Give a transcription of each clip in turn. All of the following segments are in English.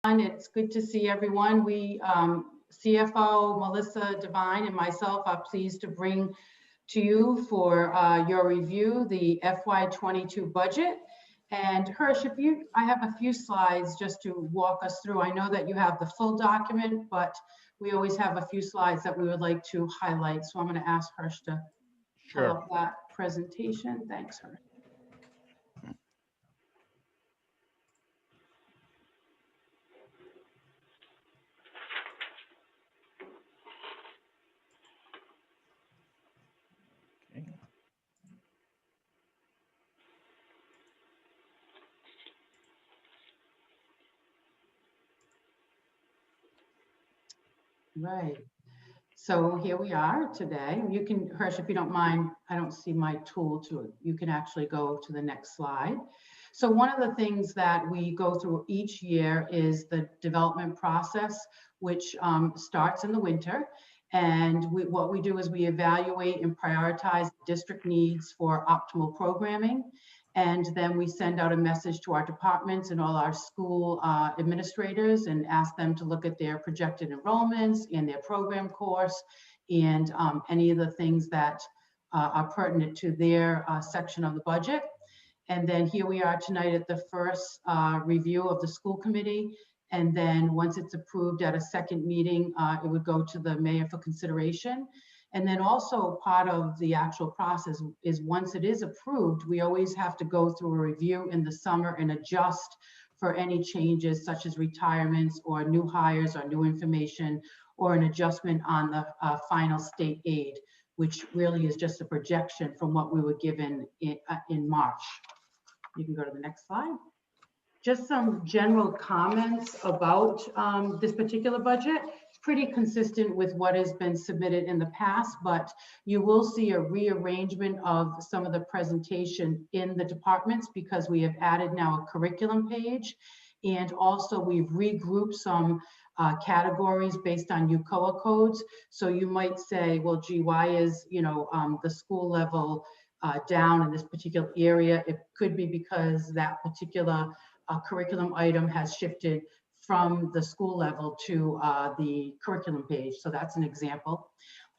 It's good to see everyone. We, CFO Melissa Devine and myself are pleased to bring to you for your review the FY22 budget. And Hirsch, I have a few slides just to walk us through. I know that you have the full document, but we always have a few slides that we would like to highlight. So I'm going to ask Hirsch to pull up that presentation. Thanks, Hirsch. Right. So here we are today. You can, Hirsch, if you don't mind, I don't see my tool to it. You can actually go to the next slide. So one of the things that we go through each year is the development process, which starts in the winter. And what we do is we evaluate and prioritize district needs for optimal programming. And then we send out a message to our departments and all our school administrators and ask them to look at their projected enrollments and their program course and any of the things that are pertinent to their section of the budget. And then here we are tonight at the first review of the school committee. And then once it's approved at a second meeting, it would go to the mayor for consideration. And then also part of the actual process is once it is approved, we always have to go through a review in the summer and adjust for any changes such as retirements or new hires or new information or an adjustment on the final state aid, which really is just a projection from what we were given in March. You can go to the next slide. Just some general comments about this particular budget. It's pretty consistent with what has been submitted in the past, but you will see a rearrangement of some of the presentation in the departments because we have added now a curriculum page. And also we've regrouped some categories based on UCOA codes. So you might say, well, gee, why is, the school level down in this particular area? It could be because that particular curriculum item has shifted from the school level to the curriculum page. So that's an example.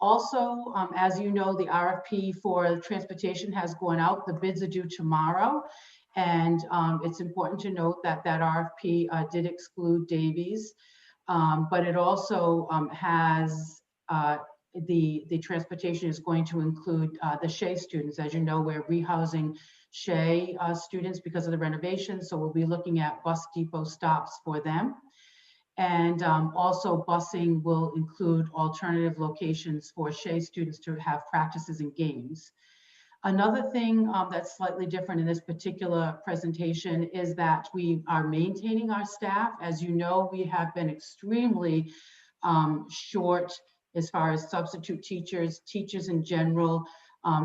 Also, as you know, the RFP for transportation has gone out. The bids are due tomorrow. And it's important to note that that RFP did exclude Davies, but it also has the transportation is going to include the Shea students. As you know, we're rehousing Shea students because of the renovation. So we'll be looking at bus depot stops for them. And also busing will include alternative locations for Shea students to have practices and games. Another thing that's slightly different in this particular presentation is that we are maintaining our staff. As you know, we have been extremely short as far as substitute teachers, teachers in general.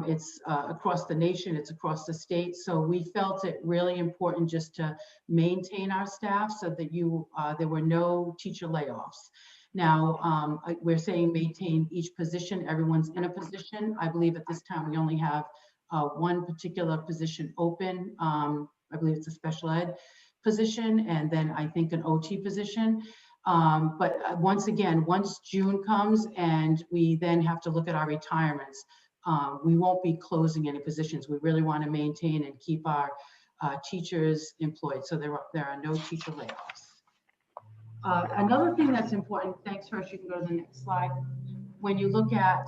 It's across the nation, it's across the state. So we felt it really important just to maintain our staff so that there were no teacher layoffs. Now, we're saying maintain each position, everyone's in a position. I believe at this time we only have one particular position open. I believe it's a special ed position, and then I think an OT position. But once again, once June comes and we then have to look at our retirements, we won't be closing any positions. We really want to maintain and keep our teachers employed. So there are no teacher layoffs. Another thing that's important, thanks Hirsch, you can go to the next slide. When you look at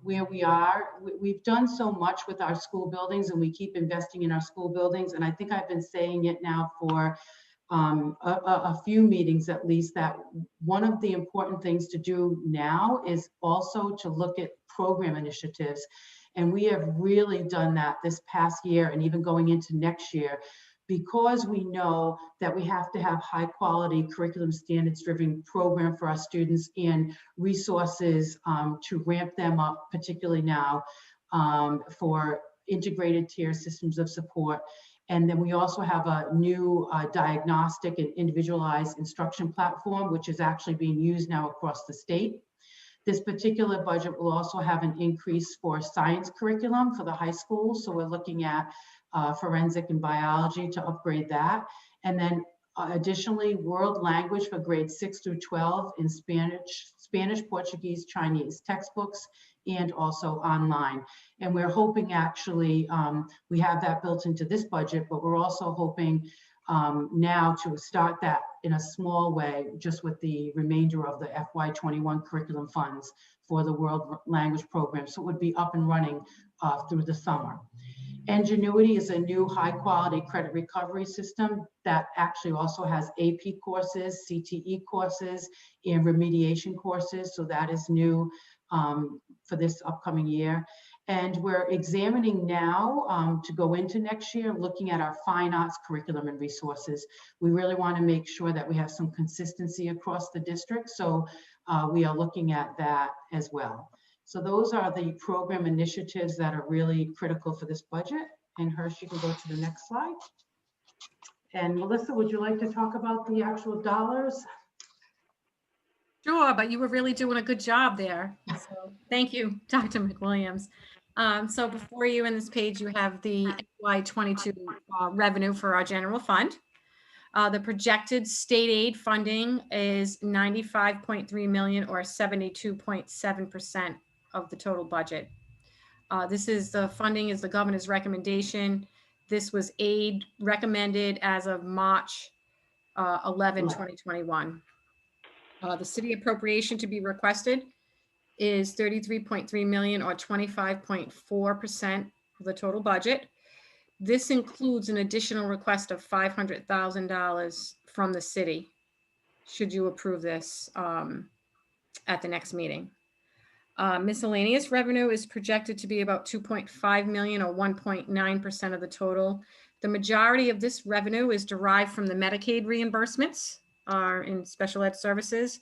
where we are, we've done so much with our school buildings and we keep investing in our school buildings. And I think I've been saying it now for a few meetings at least, that one of the important things to do now is also to look at program initiatives. And we have really done that this past year and even going into next year, because we know that we have to have high quality curriculum standards driven program for our students and resources to ramp them up, particularly now for integrated tier systems of support. And then we also have a new diagnostic and individualized instruction platform, which is actually being used now across the state. This particular budget will also have an increase for science curriculum for the high school. So we're looking at forensic and biology to upgrade that. And then Additionally, world language for grades 6 through 12 in Spanish, Portuguese, Chinese textbooks, and also online. And we're hoping actually, we have that built into this budget, but we're also hoping now to start that in a small way, just with the remainder of the FY21 curriculum funds for the world language program. So it would be up and running through the summer. Ingenuity is a new high quality credit recovery system that actually also has AP courses, CTE courses, and remediation courses. So that is new for this upcoming year. And we're examining now to go into next year, looking at our fine arts curriculum and resources. We really want to make sure that we have some consistency across the district. So we are looking at that as well. So those are the program initiatives that are really critical for this budget. And Hirsch, you can go to the next slide. And Melissa, would you like to talk about the actual dollars? Sure, but you were really doing a good job there. So thank you, Dr. McWilliams. So before you in this page, you have the FY22 revenue for our general fund. The projected state aid funding is 95.3 million or 72.7% of the total budget. This is the funding is the governor's recommendation. This was aid recommended as of March 11, 2021. The city appropriation to be requested is 33.3 million or 25.4% of the total budget. This includes an additional request of $500,000 from the city, should you approve this at the next meeting. Miscellaneous revenue is projected to be about 2.5 million or 1.9% of the total. The majority of this revenue is derived from the Medicaid reimbursements in special ed services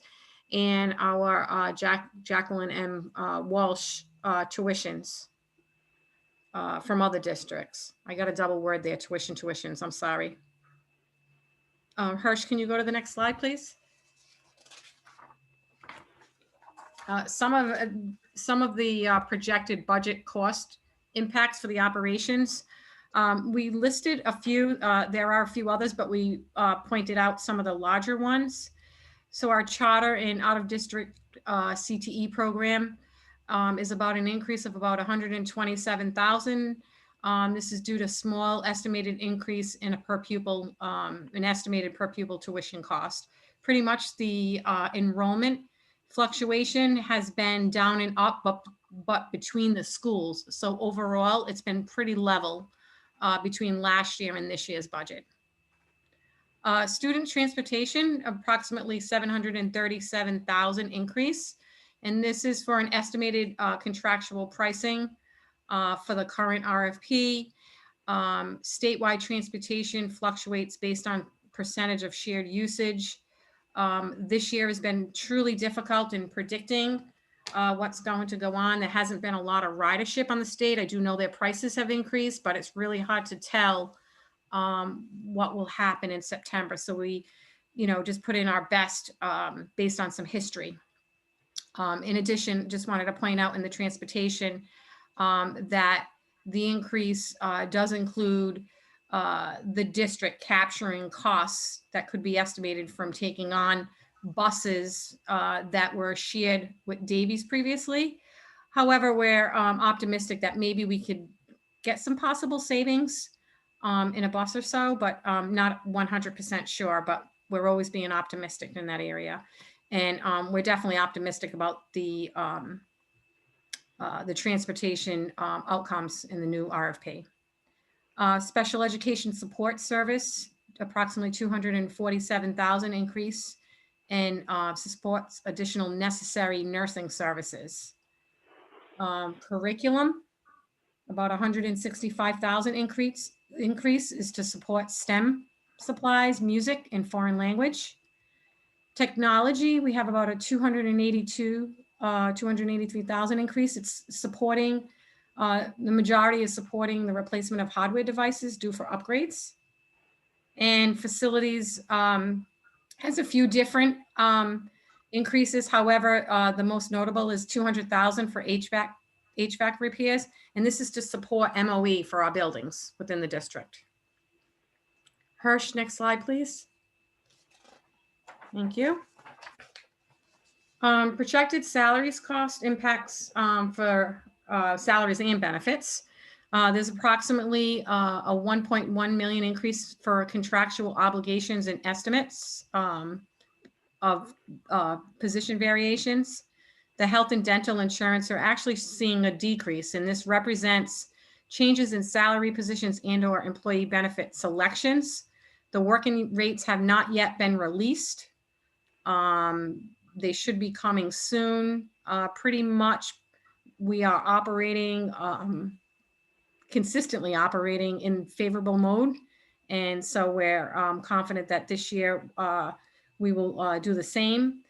and our Jacqueline M. Walsh tuitions from other districts. I got a double word there, tuitions, I'm sorry. Hirsch, can you go to the next slide, please? Some of the projected budget cost impacts for the operations. We listed a few, there are a few others, but we pointed out some of the larger ones. So our charter and out of district CTE program is about an increase of about 127,000. This is due to small estimated increase in a per pupil, an estimated per pupil tuition cost. Pretty much the enrollment fluctuation has been down and up, but between the schools. So overall, it's been pretty level between last year and this year's budget. Student transportation, approximately 737,000 increase. And this is for an estimated contractual pricing for the current RFP. Statewide transportation fluctuates based on percentage of shared usage. This year has been truly difficult in predicting what's going to go on. There hasn't been a lot of ridership on the state. I do know their prices have increased, but it's really hard to tell what will happen in September. So we, just put in our best based on some history. In addition, just wanted to point out in the transportation that the increase does include the district capturing costs that could be estimated from taking on buses that were shared with Davies previously. However, we're optimistic that maybe we could get some possible savings in a bus or so, but not 100% sure, but we're always being optimistic in that area. And we're definitely optimistic about the transportation outcomes in the new RFP. Special education support service, approximately 247,000 increase, and supports additional necessary nursing services. Curriculum, about 165,000 increase is to support STEM supplies, music, and foreign language. Technology, we have about a 283,000 increase. It's supporting, the majority is supporting the replacement of hardware devices due for upgrades. And facilities has a few different increases. However, the most notable is 200,000 for HVAC repairs. And this is to support MOE for our buildings within the district. Hirsch, next slide, please. Thank you. Projected salaries cost impacts for salaries and benefits. There's approximately a 1.1 million increase for contractual obligations and estimates of position variations. The health and dental insurance are actually seeing a decrease, and this represents changes in salary positions and/or employee benefit selections. The working rates have not yet been released. They should be coming soon. Pretty much we are operating, consistently operating in favorable mode. And so we're confident that this year we will do the same.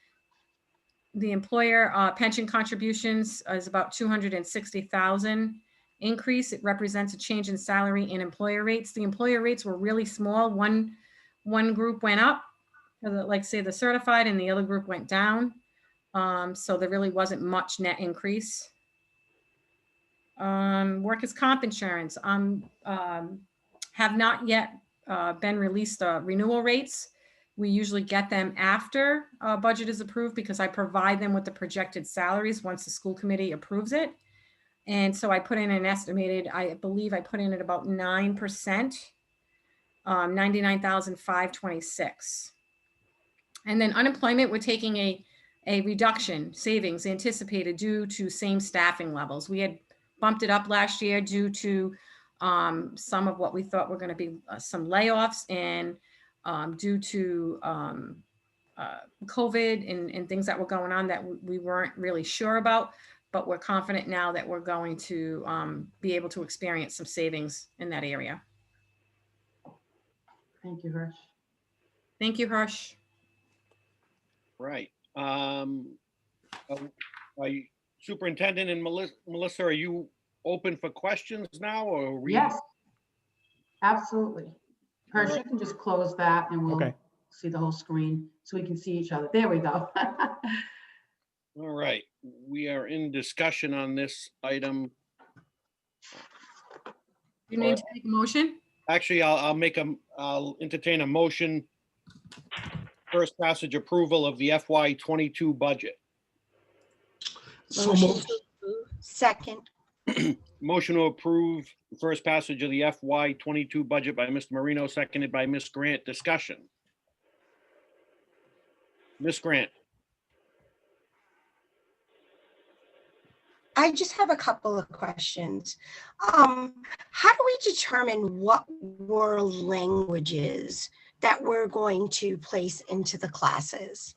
The employer pension contributions is about 260,000 increase. It represents a change in salary and employer rates. The employer rates were really small. One group went up, like say the certified, and the other group went down. So there really wasn't much net increase. Workers' comp insurance have not yet been released renewal rates. We usually get them after budget is approved because I provide them with the projected salaries once the school committee approves it. And so I put in an estimated, I believe I put in at about 9%, 99,526. And then unemployment, we're taking a reduction, savings anticipated due to same staffing levels. We had bumped it up last year due to some of what we thought were going to be some layoffs, and due to COVID and things that were going on that we weren't really sure about, but we're confident now that we're going to be able to experience some savings in that area. Thank you, Hirsch. Thank you, Hirsch. Right. Superintendent and Melissa, are you open for questions now, or? Yes, absolutely. Hirsch, All you can just close that and we'll Okay. see the whole screen so we can see each other. There we go. All right, we are in discussion on this item. You need to make a motion? Actually, I'll entertain a motion. First passage approval of the FY '22 budget. So Motion moved. to approve. Second. Motion to approve the first passage of the FY '22 budget by Mr. Marino, seconded by Ms. Grant. Discussion. Ms. Grant. I just have a couple of questions. How do we determine what world languages that we're going to place into the classes,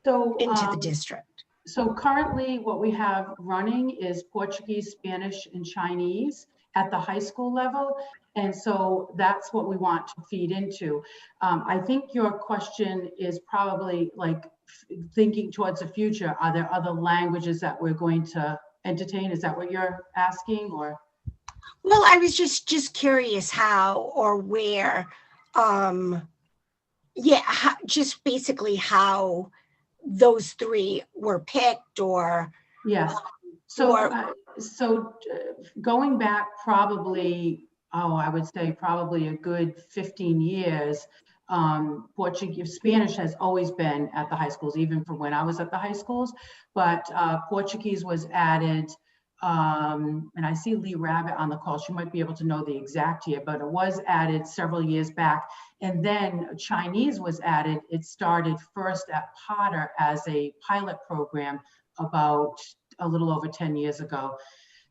So, into the district? so currently what we have running is Portuguese, Spanish, and Chinese at the high school level. And so that's what we want to feed into. I think your question is probably like thinking towards the future. Are there other languages that we're going to entertain? Is that what you're asking, or? Well, I was just curious how or where, just basically how those three were picked, or Yes. So, Or- going back probably, I would say probably a good 15 years, Portuguese, Spanish has always been at the high schools, even from when I was at the high schools, but Portuguese was added, and I see Lee Rabbit on the call. She might be able to know the exact year, but it was added several years back. And then Chinese was added. It started first at Potter as a pilot program about a little over 10 years ago.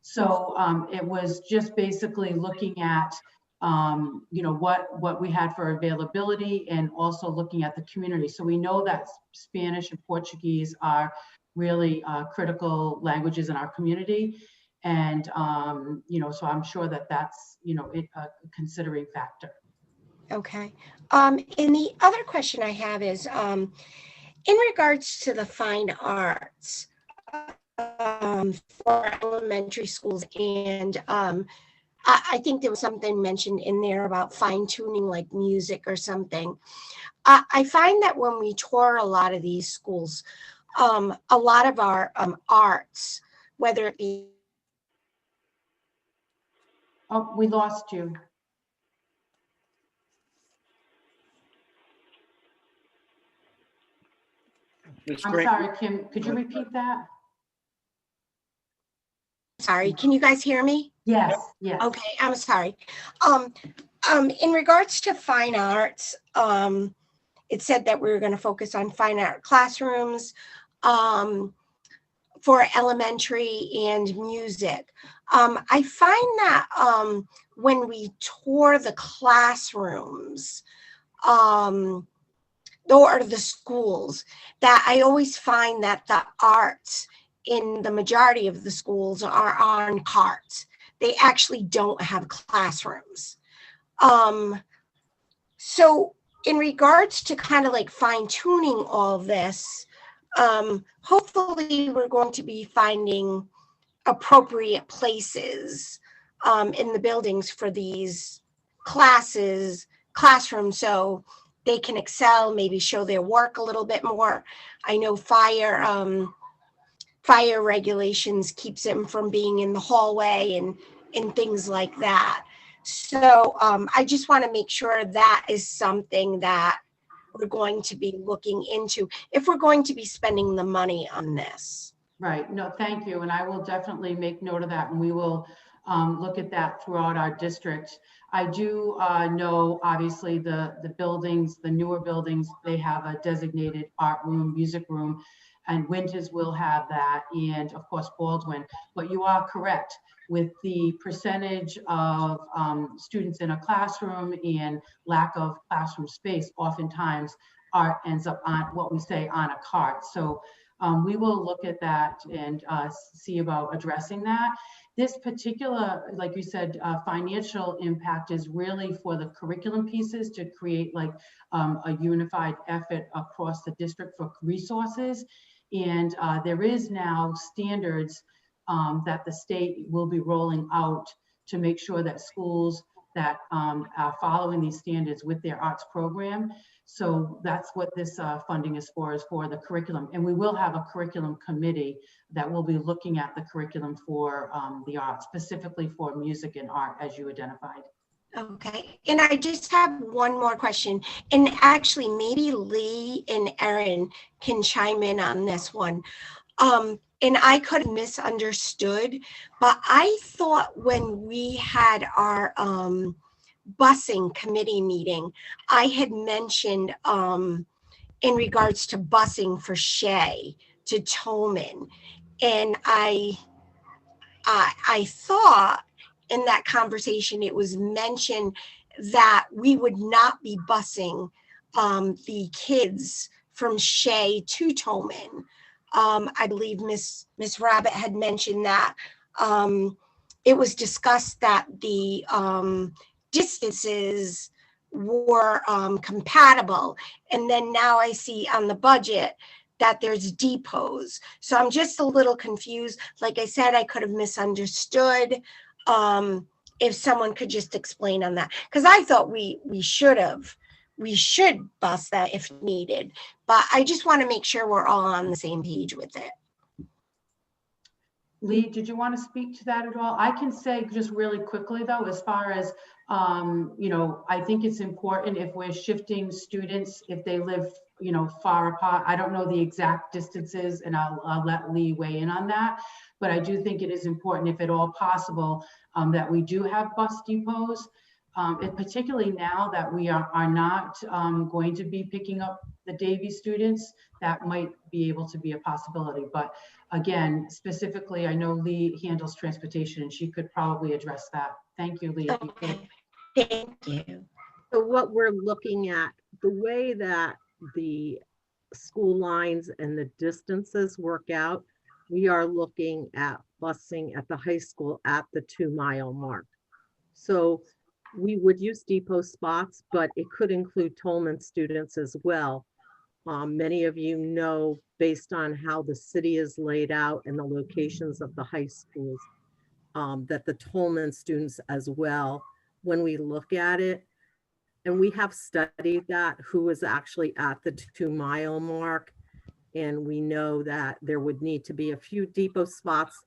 So it was just basically looking at, what we had for availability, and also looking at the community. So we know that Spanish and Portuguese are really critical languages in our community. And, so I'm sure that that's, a considering factor. okay. And the other question I have is, in regards to the fine arts, for elementary schools, and I think there was something mentioned in there about fine tuning, like music or something. I find that when we tour a lot of these schools, a lot of our arts, whether it be Oh, we lost you. Ms. I'm Grant, sorry, Kim, could you repeat that? Sorry, can you guys hear me? Yes, yes. Okay, I'm sorry. In regards to fine arts, it said that we were going to focus on fine art classrooms for elementary and music. I find that when we tour the classrooms, or the schools, that I always find that the arts in the majority of the schools are on carts. They actually don't have classrooms. So in regards to kind of like fine tuning all of this, hopefully we're going to be finding appropriate places in the buildings for these classrooms, so they can excel, maybe show their work a little bit more. I know fire regulations keeps them from being in the hallway and things like that. So I just want to make sure that is something that we're going to be looking into if we're going to be spending the money on this. Right. No, thank you. And I will definitely make note of that, and we will look at that throughout our district. I do know, obviously, the buildings, the newer buildings, they have a designated art room, music room, and Winters will have that, and of course Baldwin. But you are correct with the percentage of students in a classroom and lack of classroom space. Oftentimes, art ends up on what we say on a cart. So we will look at that and see about addressing that. This particular, like you said, financial impact is really for the curriculum pieces to create like a unified effort across the district for resources. And there is now standards that the state will be rolling out to make sure that schools that are following these standards with their arts program. So that's what this funding is for the curriculum. And we will have a curriculum committee that will be looking at the curriculum for the arts, specifically for music and art, as you identified. Okay, and I just have one more question, and actually maybe Lee and Erin can chime in on this one. And I could have misunderstood, but I thought when we had our busing committee meeting, I had mentioned in regards to busing for Shea to Tolman, and I thought in that conversation it was mentioned that we would not be busing the kids from Shea to Tolman. I believe Miss Rabbit had mentioned that it was discussed that the distances were compatible, and then now I see on the budget that there's depots. So I'm just a little confused. Like I said, I could have misunderstood. If someone could just explain on that, because I thought we should bus that if needed, but I just want to make sure we're all on the same page with it. Lee, did you want to speak to that at all? I can say just really quickly though, as far as, you know, I think it's important if we're shifting students, if they live, you know, far apart. I don't know the exact distances, and I'll let Lee weigh in on that. But I do think it is important, if at all possible, that we do have bus depots. And particularly now that we are not going to be picking up the Davie students, that might be able to be a possibility. But again, specifically, I know Lee handles transportation and she could probably address that. Thank you, Lee. Okay. Thank you. So what we're looking at, the way that the school lines and the distances work out, we are looking at busing at the high school at the 2-mile mark. So we would use depot spots, but it could include Tolman students as well. Many of you know, based on how the city is laid out and the locations of the high schools, that the Tolman students as well, when we look at it, and we have studied that, who is actually at the 2-mile mark, and we know that there would need to be a few depot spots,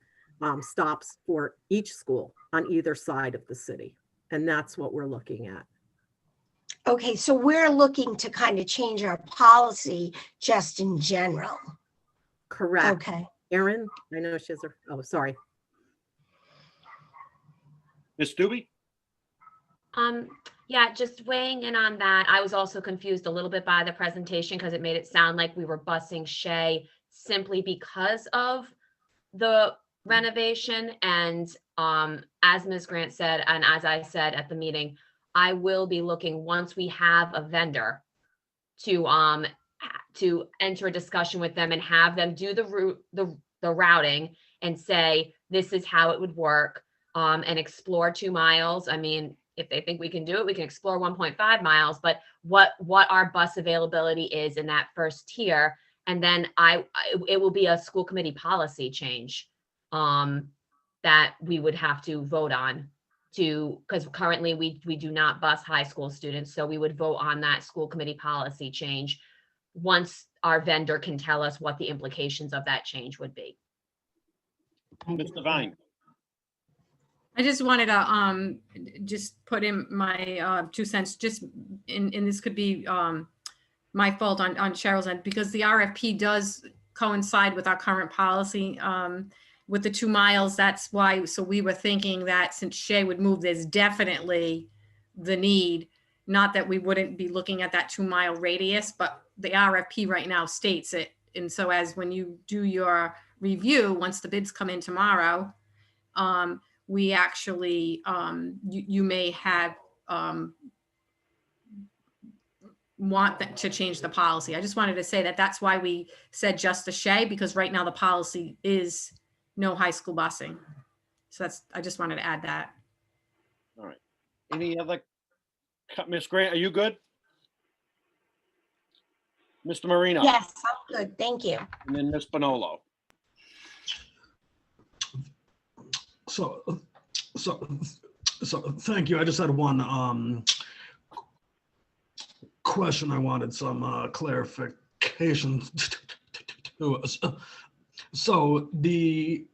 stops for each school on either side of the city. And that's what we're looking at. Okay, so we're looking to kind of change our policy just in general. Correct. Okay. Erin, I know she has her, oh, sorry. Ms. Doobie? Yeah, just weighing in on that. I was also confused a little bit by the presentation because it made it sound like we were busing Shea simply because of the renovation. And as Ms. Grant said, and as I said at the meeting, I will be looking once we have a vendor to enter a discussion with them and have them do the routing and say, this is how it would work, and explore 2 miles. I mean, if they think we can do it, we can explore 1.5 miles, but what our bus availability is in that first tier. And then it will be a school committee policy change that we would have to vote on because currently we do not bus high school students. So we would vote on that school committee policy change once our vendor can tell us what the implications of that change would be. Ms. Devine? I just wanted to just put in my 2 cents, just and this could be my fault on Cheryl's end, because the RFP does coincide with our current policy with the 2 miles. That's why, so we were thinking that since Shea would move, there's definitely the need, not that we wouldn't be looking at that 2 mile radius, but the RFP right now states it. And so as when you do your review, once the bids come in tomorrow, we actually, you may have want that to change the policy. I just wanted to say that that's why we said just the Shea, because right now the policy is no high school busing. So I just wanted to add that. All right. Any other, Ms. Grant, are you good? Mr. Marino? Yes, I'm good. Thank you. And then Ms. Bonolo. So thank you. I just had one question I wanted some clarification to. So the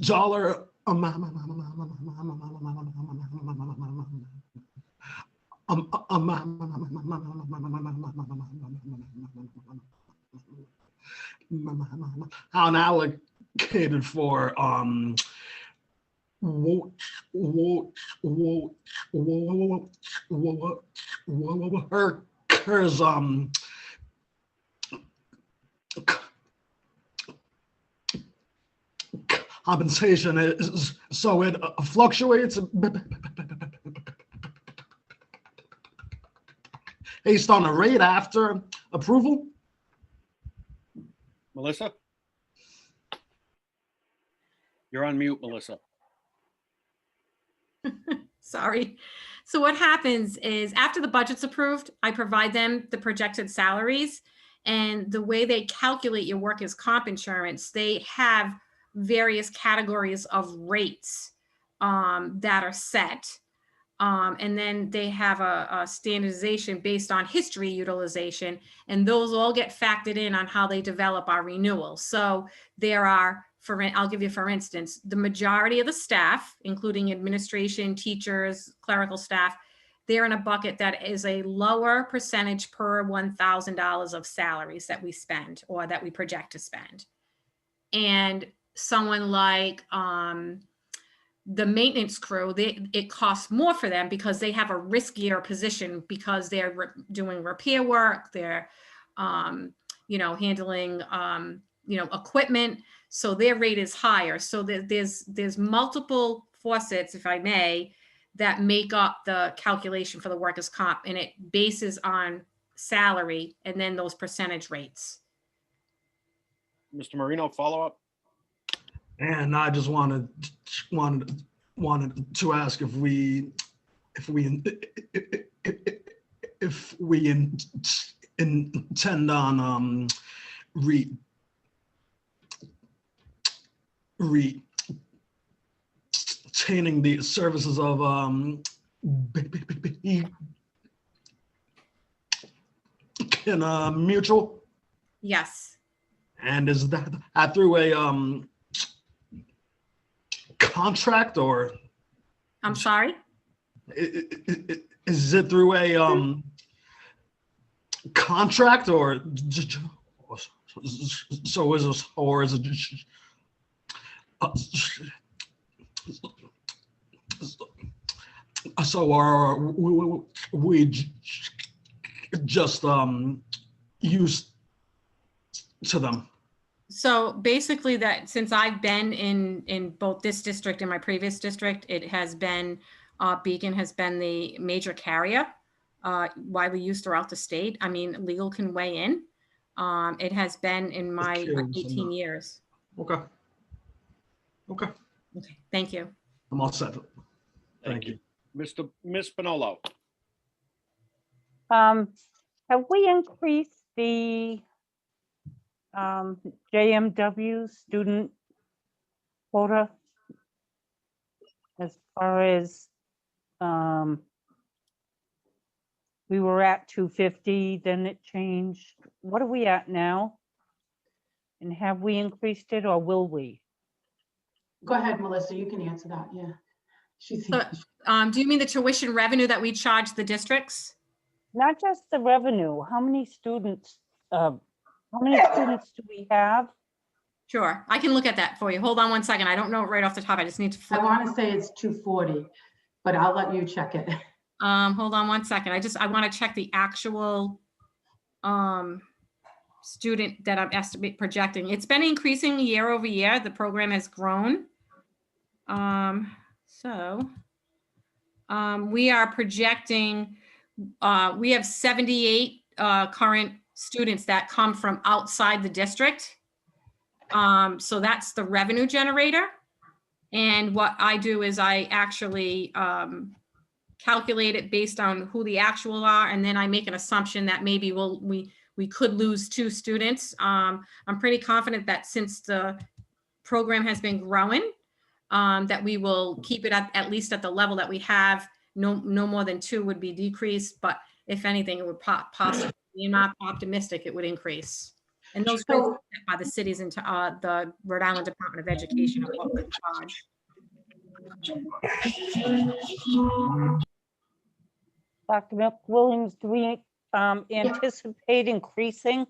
dollar unallocated for workers compensation is, so it fluctuates based on a rate after approval? Melissa? You're on mute, Melissa. Sorry. So what happens is after the budget's approved, I provide them the projected salaries, and the way they calculate your workers' comp insurance, they have various categories of rates that are set. And then they have a standardization based on history utilization, and those all get factored in on how they develop our renewals. So there are, I'll give you, for instance, the majority of the staff, including administration, teachers, clerical staff, they're in a bucket that is a lower percentage per $1,000 of salaries that we spend or that we project to spend. And someone like the maintenance crew, it costs more for them because they have a riskier position because they're doing repair work, they're handling equipment, so their rate is higher. So there's multiple faucets, if I may, that make up the calculation for the workers' comp, and it bases on salary and then those percentage rates. Mr. Marino, follow up? And I just wanted to ask if we intend on retaining the services of Mutual. Yes. And is that through a contract, or I'm sorry? is it through a contract or so is it, or is it so are we just used to them? So basically that since I've been in both this district and my previous district, it has been, Beacon has been the major carrier, widely used throughout the state. I mean, legal can weigh in. It has been in my curious, 18 years. Okay. Okay, Okay, thank you. I'm all set. Thank you. Ms. Spinello. Have we increased the JMW student quota? As far as we were at 250, then it changed. What are we at now? And have we increased it or will we? Go ahead, Melissa, you can answer that, yeah. She's. So, do you mean the tuition revenue that we charge the districts? Not just the revenue, how many students do we have? Sure, I can look at that for you. Hold on one second. I don't know it right off the top. I just need to I flip. want to say it's 240, but I'll let you check it. Hold on one second. I want to check the actual student that I'm projecting. It's been increasing year over year. The program has grown. We are projecting, we have 78 current students that come from outside the district. So that's the revenue generator. And what I do is I actually calculate it based on who the actual are, and then I make an assumption that maybe we could lose 2 students. I'm pretty confident that since the program has been growing, that we will keep it at least at the level that we have. No more than 2 would be decreased, but if anything, it would possibly, I'm not optimistic it would increase. And those rates are set by the cities and the Rhode Island Department of Education of what we charge. Dr. McWilliams, do we anticipate increasing?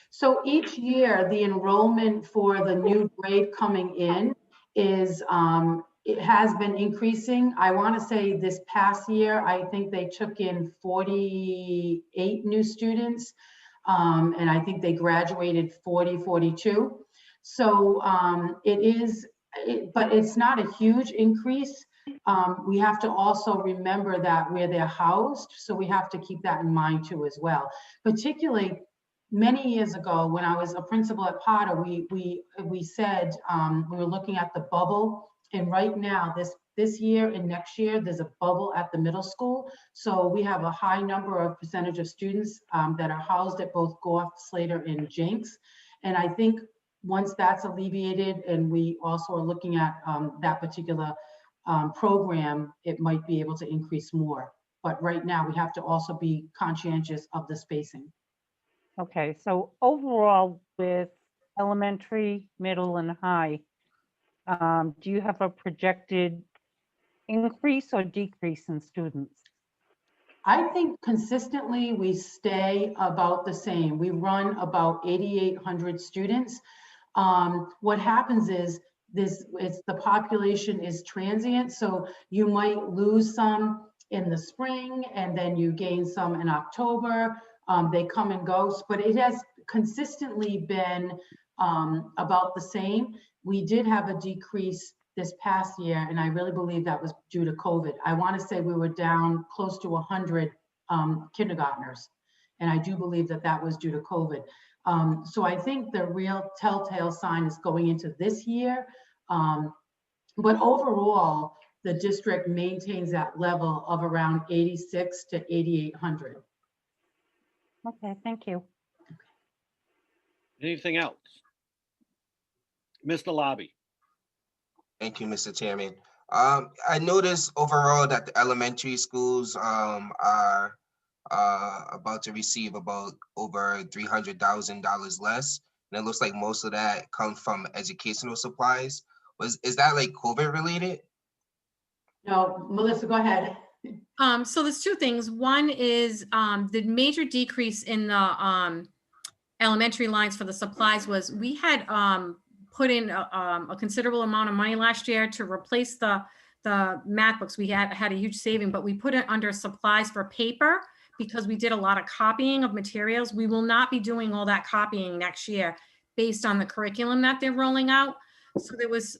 So each year, the enrollment for the new grade coming in is, it has been increasing. I want to say this past year, I think they took in 48 new students. And I think they graduated 42. So it is, but it's not a huge increase. We have to also remember that where they're housed. So we have to keep that in mind too as well. Particularly many years ago, when I was a principal at Potter, we said we were looking at the bubble. And right now, this year and next year, there's a bubble at the middle school. So we have a high number of percentage of students that are housed at both Goff, Slater, and Jenks. And I think once that's alleviated, and we also are looking at that particular program, it might be able to increase more. But right now, we have to also be conscientious of the spacing. Okay, so overall with elementary, middle, and high, do you have a projected increase or decrease in students? I think consistently we stay about the same. We run about 8,800 students. What happens is the population is transient, so you might lose some in the spring and then you gain some in October. They come and go, but it has consistently been about the same. We did have a decrease this past year, and I really believe that was due to COVID. I want to say we were down close to 100 kindergartners, and I do believe that that was due to COVID. So I think the real telltale sign is going into this year. But overall, the district maintains that level of around 86 to 8,800. Okay, thank you. Anything else? Mr. Lobby. Thank you, Mr. Chairman. I noticed overall that the elementary schools are about to receive about over $300,000 less. And it looks like most of that comes from educational supplies. Is that like COVID related? No, Melissa, go ahead. So there's two things. One is the major decrease in the elementary lines for the supplies was we had put in a considerable amount of money last year to replace the math books. We had a huge saving, but we put it under supplies for paper because we did a lot of copying of materials. We will not be doing all that copying next year based on the curriculum that they're rolling out. So there was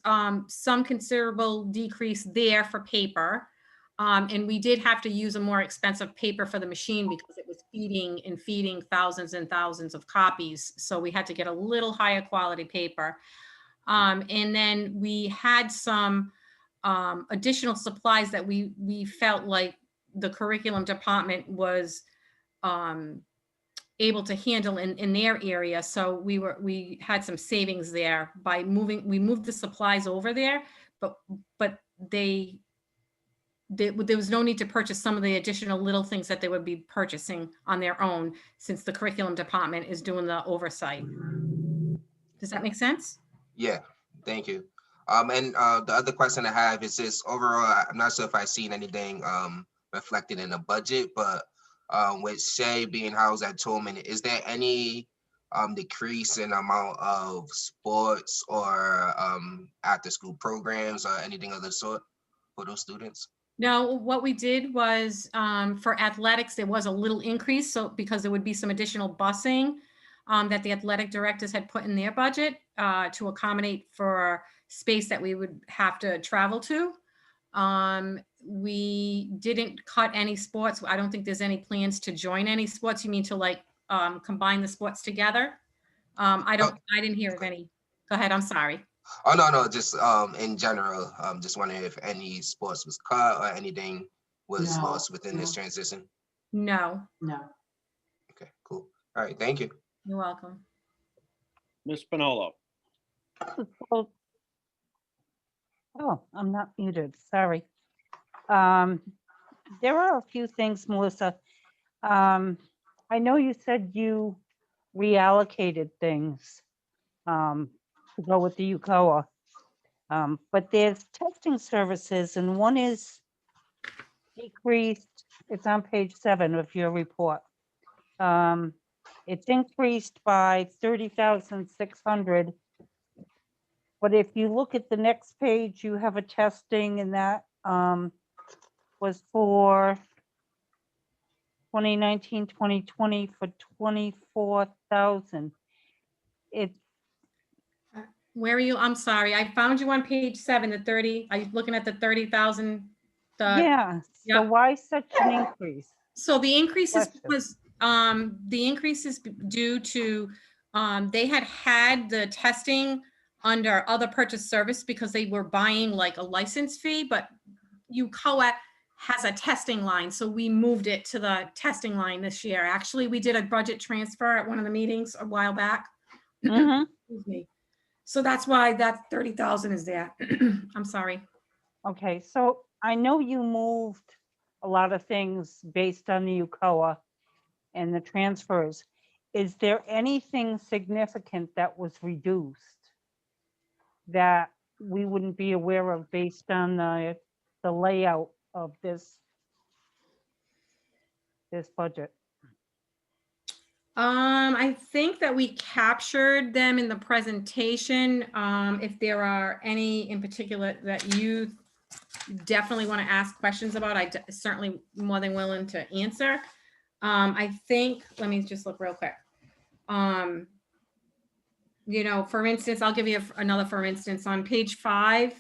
some considerable decrease there for paper. And we did have to use a more expensive paper for the machine because it was feeding thousands and thousands of copies. So we had to get a little higher quality paper. And then we had some additional supplies that we felt like the curriculum department was able to handle in their area. So we had some savings there by we moved the supplies over there, but there was no need to purchase some of the additional little things that they would be purchasing on their own since the curriculum department is doing the oversight. Does that make sense? Yeah, thank you. And the other question I have is this overall, I'm not sure if I've seen anything reflected in the budget, but with Shay being housed at Tolman, is there any decrease in amount of sports or after school programs or anything of the sort for those students? No, what we did was for athletics, there was a little increase. So because there would be some additional busing that the athletic directors had put in their budget to accommodate for space that we would have to travel to. We didn't cut any sports. I don't think there's any plans to join any sports. You mean to like combine the sports together? I didn't hear of any. Go ahead, I'm sorry. Oh, no, just in general, just wondering if any sports was cut or anything was No, lost within this no. transition. No, No. Okay, cool. All right, thank you. you're welcome. Ms. Spinello. So- Oh, I'm not muted, sorry. There are a few things, Melissa. I know you said you reallocated things to go with the UCOA. But there's testing services and one is decreased, it's on page 7 of your report. It's increased by 30,600. But if you look at the next page, you have a testing and that was for 2019, 2020 for 24,000. It's Where are you? I'm sorry. I found you on page 7, the 30. Are you looking at the 30,000? yeah, so yeah. why such an increase? So the increase is Question. because the increase is due to they had the testing under other purchase service because they were buying like a license fee, but UCOA has a testing line. So we moved it to the testing line this year. Actually, we did a budget transfer at one of the meetings a while back. Mhm. Excuse me. So that's why that 30,000 is there. I'm sorry. Okay, so I know you moved a lot of things based on the UCOA and the transfers. Is there anything significant that was reduced that we wouldn't be aware of based on the layout of this budget? I think that we captured them in the presentation. If there are any in particular that you definitely want to ask questions about, I certainly more than willing to answer. I think, let me just look real quick. You know, for instance, I'll give you another for instance on page 5.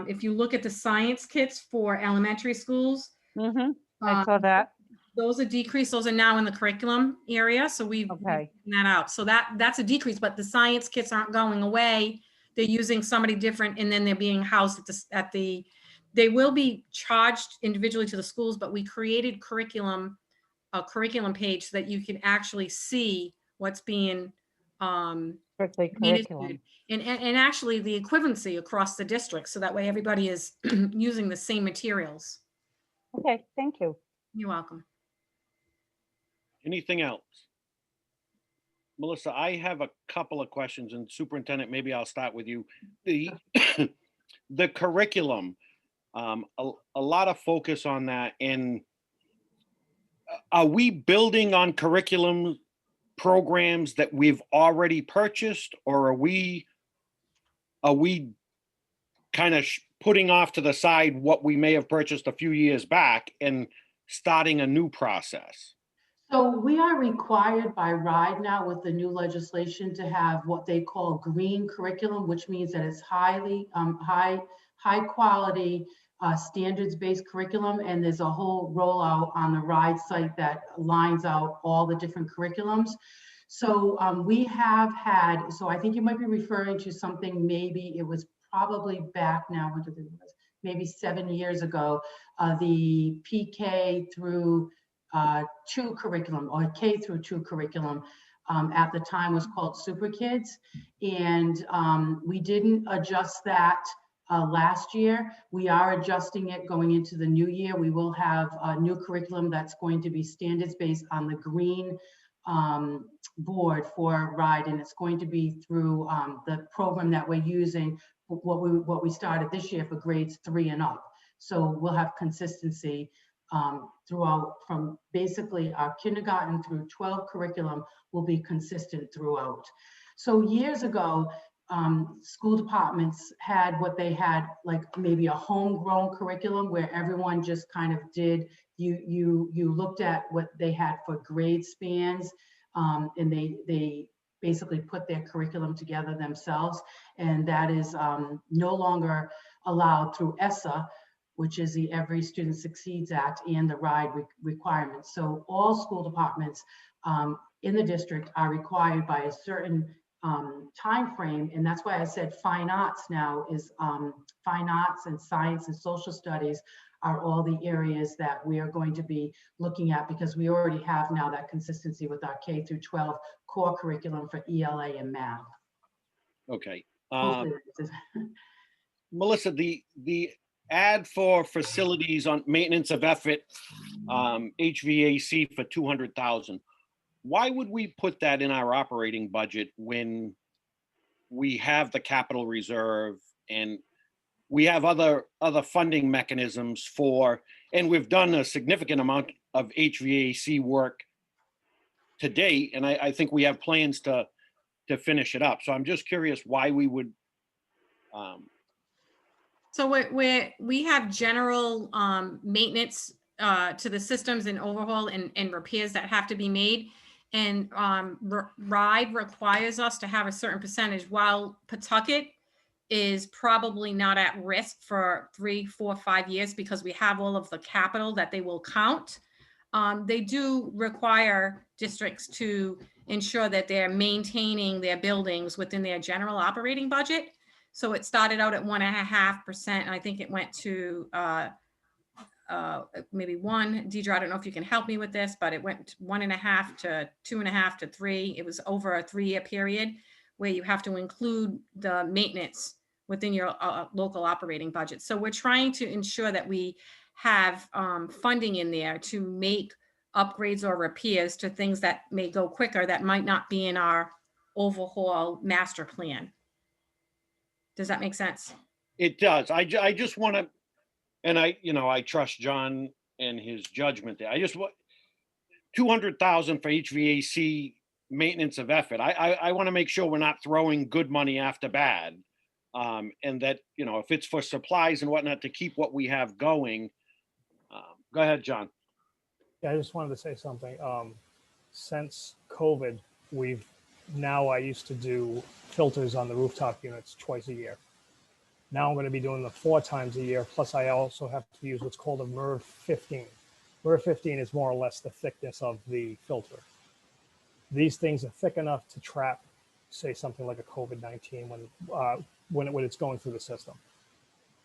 If you look at the science kits for elementary schools, I saw that. those are decreased. Those are now in the curriculum area. So we've Okay. taken that out. So that's a decrease, but the science kits aren't going away. They're using somebody different and then they're being housed they will be charged individually to the schools, but we created a curriculum page so that you can actually see what's being Strictly curriculum. and actually the equivalency across the district. So that way everybody is using the same materials. Okay, thank you. You're welcome. Anything else? Melissa, I have a couple of questions, and Superintendent, maybe I'll start with you. The curriculum, A lot of focus on that. And are we building on curriculum programs that we've already purchased, or are we kind of putting off to the side what we may have purchased a few years back and starting a new process? So we are required by RIDE now with the new legislation to have what they call green curriculum, which means that it's highly high quality standards-based curriculum. And there's a whole rollout on the RIDE site that lines out all the different curriculums. So we have had, so I think you might be referring to something, maybe it was probably back now, maybe 7 years ago, the PK through 2 curriculum, or K through 2 curriculum, at the time was called Super Kids. And we didn't adjust that last year. We are adjusting it going into the new year. We will have a new curriculum that's going to be standards based on the green board for RIDE, and it's going to be through the program that we're using, what we started this year for grades 3 and up. So we'll have consistency throughout, from basically our kindergarten through 12 curriculum will be consistent throughout. So years ago, school departments had what they had, like maybe a homegrown curriculum where everyone just kind of did, you looked at what they had for grade spans, and they basically put their curriculum together themselves. And that is no longer allowed through ESSA, which is the Every Student Succeeds Act, and the RIDE requirements. So all school departments in the district are required by a certain time frame, and that's why I said fine arts now is fine arts and science and social studies are all the areas that we are going to be looking at, because we already have now that consistency with our K through 12 core curriculum for ELA and math. Okay. Hopefully Melissa, the ad for facilities on maintenance of effort, HVAC for 200,000. Why would we put that in our operating budget when we have the capital reserve and we have other funding mechanisms for, and we've done a significant amount of HVAC work to date, and I think we have plans to finish it up. So I'm just curious why we would. So we have general maintenance to the systems and overhaul and repairs that have to be made. And RIDE requires us to have a certain percentage, while Pawtucket is probably not at risk for 3, 4, 5 years because we have all of the capital that they will count. They do require districts to ensure that they're maintaining their buildings within their general operating budget. So it started out at 1.5%, and I think it went to maybe 1. Deidre, I don't know if you can help me with this, but it went 1.5 to 2.5 to 3. It was over a 3-year period where you have to include the maintenance within your local operating budget. So we're trying to ensure that we have funding in there to make upgrades or repairs to things that may go quicker that might not be in our overhaul master plan. Does that make sense? It does. I just want to, and I trust John and his judgment there. I just want 200,000 for HVAC maintenance of effort. I want to make sure we're not throwing good money after bad. And that, if it's for supplies and whatnot to keep what we have going. Go ahead, John. Yeah, I just wanted to say something. Since COVID, I used to do filters on the rooftop units twice a year. Now I'm going to be doing them 4 times a year. Plus I also have to use what's called a MERV 15. MERV 15 is more or less the thickness of the filter. These things are thick enough to trap, say, something like a COVID-19 when it's going through the system.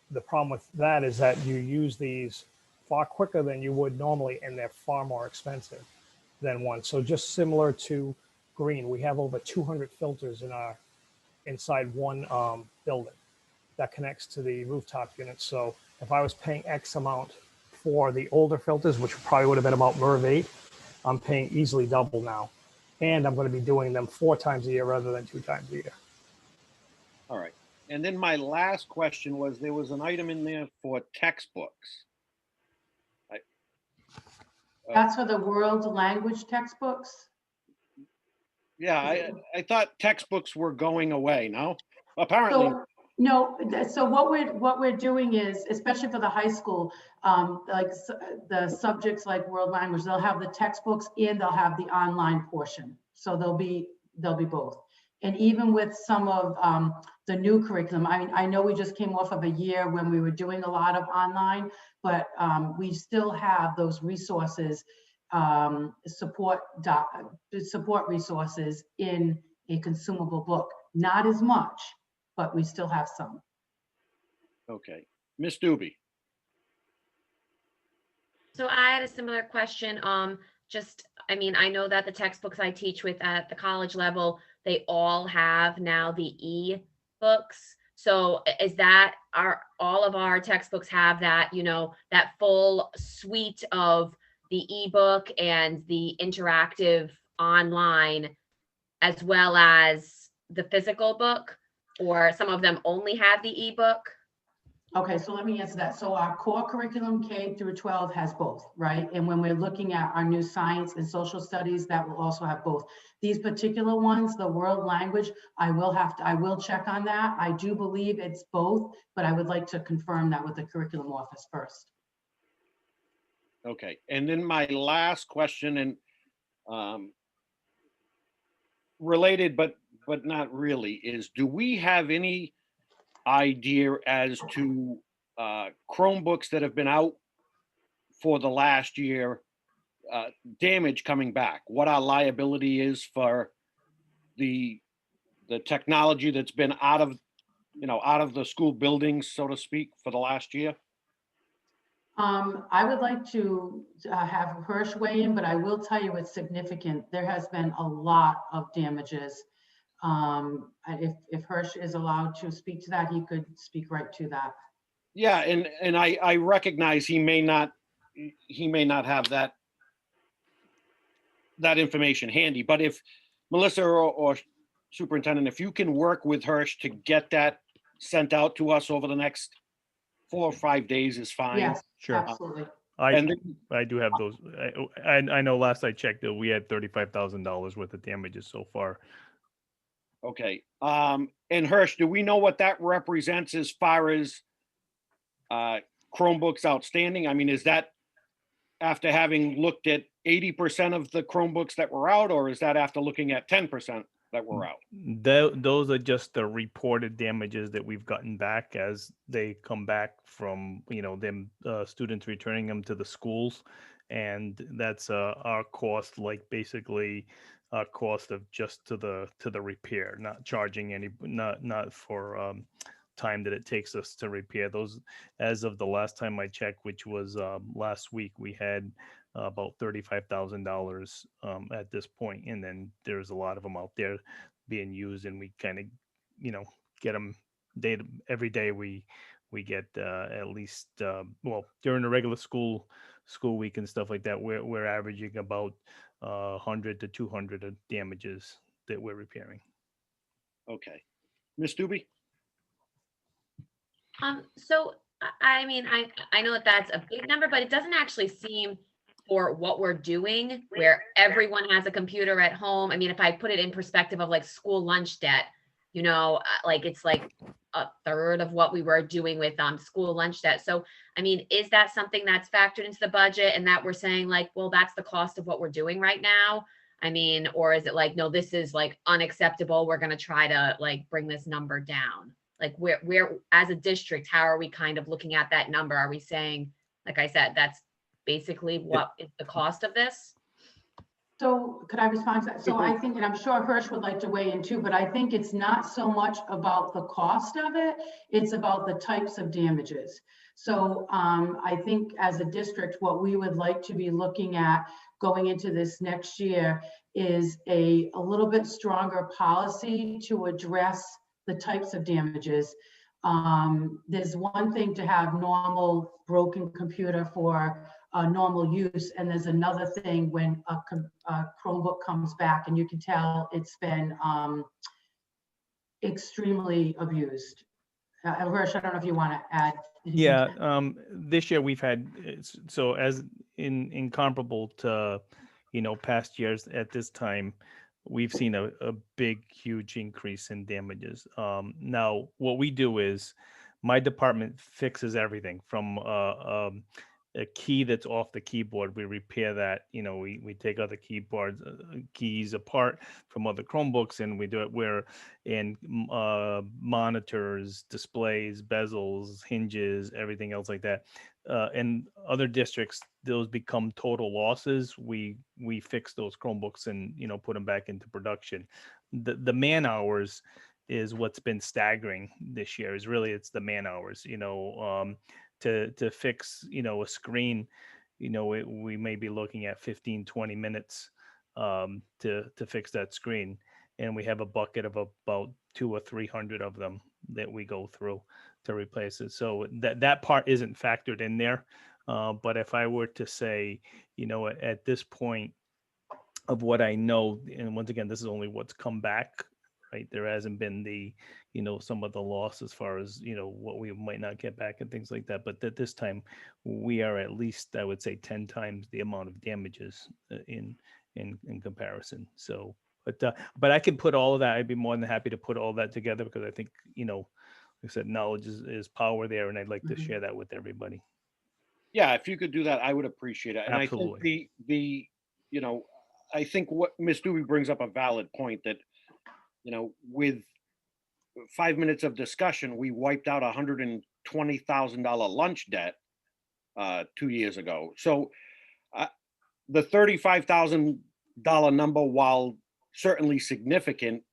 The problem with that is that you use these far quicker than you would normally, and they're far more expensive than one. So just similar to green, we have over 200 filters inside one building that connects to the rooftop unit. So if I was paying X amount for the older filters, which probably would have been about MERV 8, I'm paying easily double now. And I'm going to be doing them 4 times a year rather than 2 times a year. All right. And then my last question was, there was an item in there for textbooks. That's for the world language textbooks. Yeah, I thought textbooks were going away, no? Apparently, So, no, so what we're doing is, especially for the high school, like the subjects like world language, they'll have the textbooks and they'll have the online portion. So they'll be both. And even with some of the new curriculum, I mean, I know we just came off of a year when we were doing a lot of online, but we still have those resources, support resources in a consumable book. Not as much, but we still have some. okay. Ms. Doobie, So I had a similar question. I mean, I know that the textbooks I teach with at the college level, they all have now the e-books. So is that all of our textbooks have that, that full suite of the ebook and the interactive online, as well as the physical book, or some of them only have the ebook? Okay, so let me answer that. So our core curriculum K through 12 has both, right? And when we're looking at our new science and social studies, that will also have both. These particular ones, the world language, I will check on that. I do believe it's both, but I would like to confirm that with the curriculum office first. okay. And then my last question, and related, but not really, is do we have any idea as to Chromebooks that have been out for the last year, damage coming back? What our liability is for the technology that's been out of the school buildings, so to speak, for the last year? I would like to have Hirsch weigh in, but I will tell you it's significant. There has been a lot of damages. If Hirsch is allowed to speak to that, he could speak right to that. Yeah, and I recognize he may not have that information handy, but if Melissa or Superintendent, if you can work with Hirsch to get that sent out to us over the next 4 or 5 days is fine. Yes, Sure. absolutely. And I do have those. I know last I checked that we had $35,000 worth of damages so far. okay. And Hirsch, do we know what that represents as far as Chromebooks outstanding? I mean, is that after having looked at 80% of the Chromebooks that were out, or is that after looking at 10% that were out? Those are just the reported damages that we've gotten back as they come back from, them students returning them to the schools. And that's our cost, like basically our cost of just to the repair, not charging not for time that it takes us to repair those. As of the last time I checked, which was last week, we had about $35,000 at this point, and then there's a lot of them out there being used, and we kind of get them every day. We get at least during the regular school week and stuff like that, we're averaging about 100 to 200 of damages that we're repairing. Okay. Ms. Doobie? So I mean, I know that that's a big number, but it doesn't actually seem, for what we're doing, where everyone has a computer at home. I mean, if I put it in perspective of like school lunch debt, like it's like a third of what we were doing with school lunch debt. So, I mean, is that something that's factored into the budget and that we're saying like, well, that's the cost of what we're doing right now? I mean, or is it like, no, this is like unacceptable, we're going to try to like bring this number down? Like where as a district, how are we kind of looking at that number? Are we saying, like I said, that's basically what is the cost of this? So could I respond to that? So I think, and I'm sure Hirsch would like to weigh in too, but I think it's not so much about the cost of it, it's about the types of damages. So I think as a district, what we would like to be looking at going into this next year is a little bit stronger policy to address the types of damages. There's one thing to have normal broken computer for normal use, and there's another thing when a Chromebook comes back and you can tell it's been extremely abused. Hirsch, I don't know if you want to add. anything to Yeah, that. this year we've had, so as incomparable to, past years at this time, we've seen a big, huge increase in damages. Now, what we do is my department fixes everything from a key that's off the keyboard. We repair that, we take other keyboards, keys apart from other Chromebooks, and we do it where in monitors, displays, bezels, hinges, everything else like that. In other districts, those become total losses. We fix those Chromebooks and put them back into production. The man hours is what's been staggering this year. It's the man hours. To fix a screen, we may be looking at 15-20 minutes to fix that screen, and we have a bucket of about 200 or 300 of them that we go through to replace it. So that part isn't factored in there. But if I were to say, at this point of what I know, and once again, this is only what's come back, right? There hasn't been the, some of the loss as far as, what we might not get back and things like that. But at this time, we are at least, I would say, 10 times the amount of damages in comparison. So, but I can put all of that. I'd be more than happy to put all that together, because I think, like I said, knowledge is power there, and I'd like to share that with everybody. Yeah, if you could do that, I would appreciate it. And Absolutely. I think I think what Ms. Doobie brings up a valid point that, with 5 minutes of discussion, we wiped out $120,000 lunch debt 2 years ago. So the $35,000 number, while certainly significant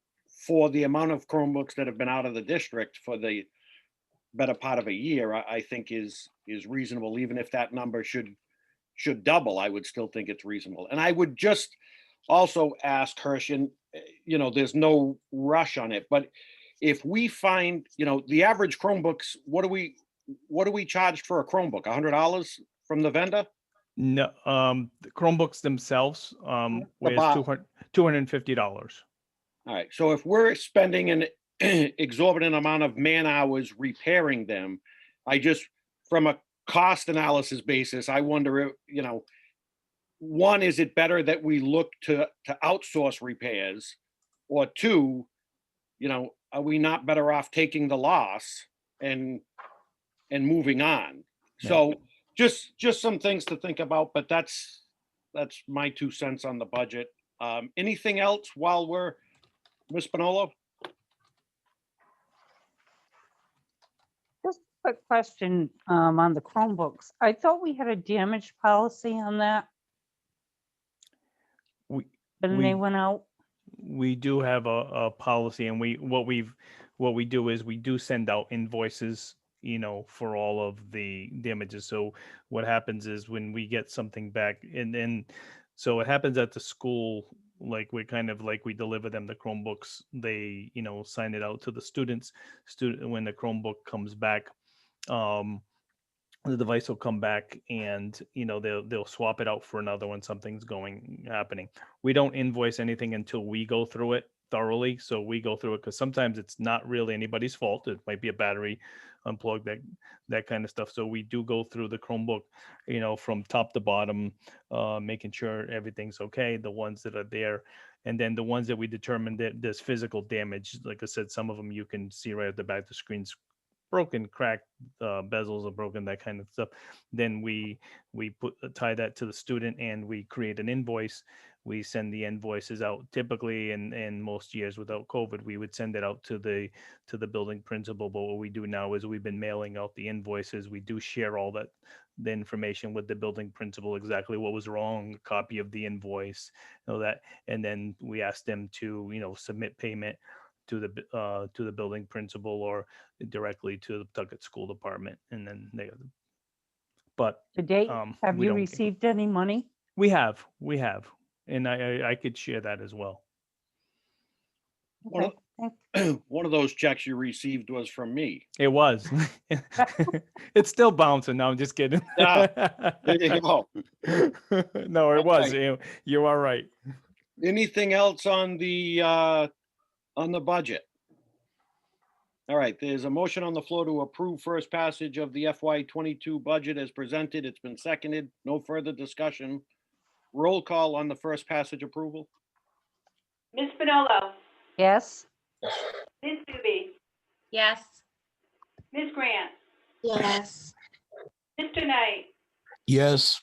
for the amount of Chromebooks that have been out of the district for the better part of a year, I think is reasonable. Even if that number should double, I would still think it's reasonable. And I would just also ask Hirsch, and there's no rush on it, but if we find, the average Chromebooks, what do we charge for a Chromebook? $100 from the vendor? No, the Chromebooks themselves was About- $250. All right. So if we're spending an exorbitant amount of man hours repairing them, from a cost analysis basis, I wonder if, one, is it better that we look to outsource repairs, or two, are we not better off taking the loss and moving on? Yeah. So just some things to think about, but that's my 2 cents on the budget. Anything else while we're, Ms. Spinolo? Just a quick question on the Chromebooks. I thought we had a damage policy on that, We but then we- they went out. We do have a policy, and what we do is we do send out invoices, for all of the damages. So what happens is when we get something back, and then, so it happens at the school, like we deliver them the Chromebooks, they, sign it out to the students. When the Chromebook comes back, the device will come back, and they'll swap it out for another when something's happening. We don't invoice anything until we go through it thoroughly. So we go through it because sometimes it's not really anybody's fault. It might be a battery unplugged, that kind of stuff. So we do go through the Chromebook, from top to bottom, making sure everything's okay, the ones that are there. And then the ones that we determine that there's physical damage, like I said, some of them you can see right at the back, the screen's broken, cracked, bezels are broken, that kind of stuff. Then we tie that to the student, and we create an invoice. We send the invoices out. Typically, in most years without COVID, we would send it out to the building principal. But what we do now is we've been mailing out the invoices. We do share all the information with the building principal, exactly what was wrong, a copy of the invoice, that, and then we ask them to submit payment to the building principal or directly to the Tucket School Department, and then but To date, have we you don't- received any money? we have, and I could share that as well. One of- Okay, One of those checks you received was from me. It was. It's still bouncing. No, I'm just kidding. Yeah, there you go. No, it was. Okay. You are right. Anything else on the budget? All right, there's a motion on the floor to approve first passage of the FY '22 budget as presented. It's been seconded. No further discussion. Roll call on the first passage approval. Ms. Spinello, Yes, Ms. Doobie, Yes. Ms. Grant, Yes. Mr. Knight, yes,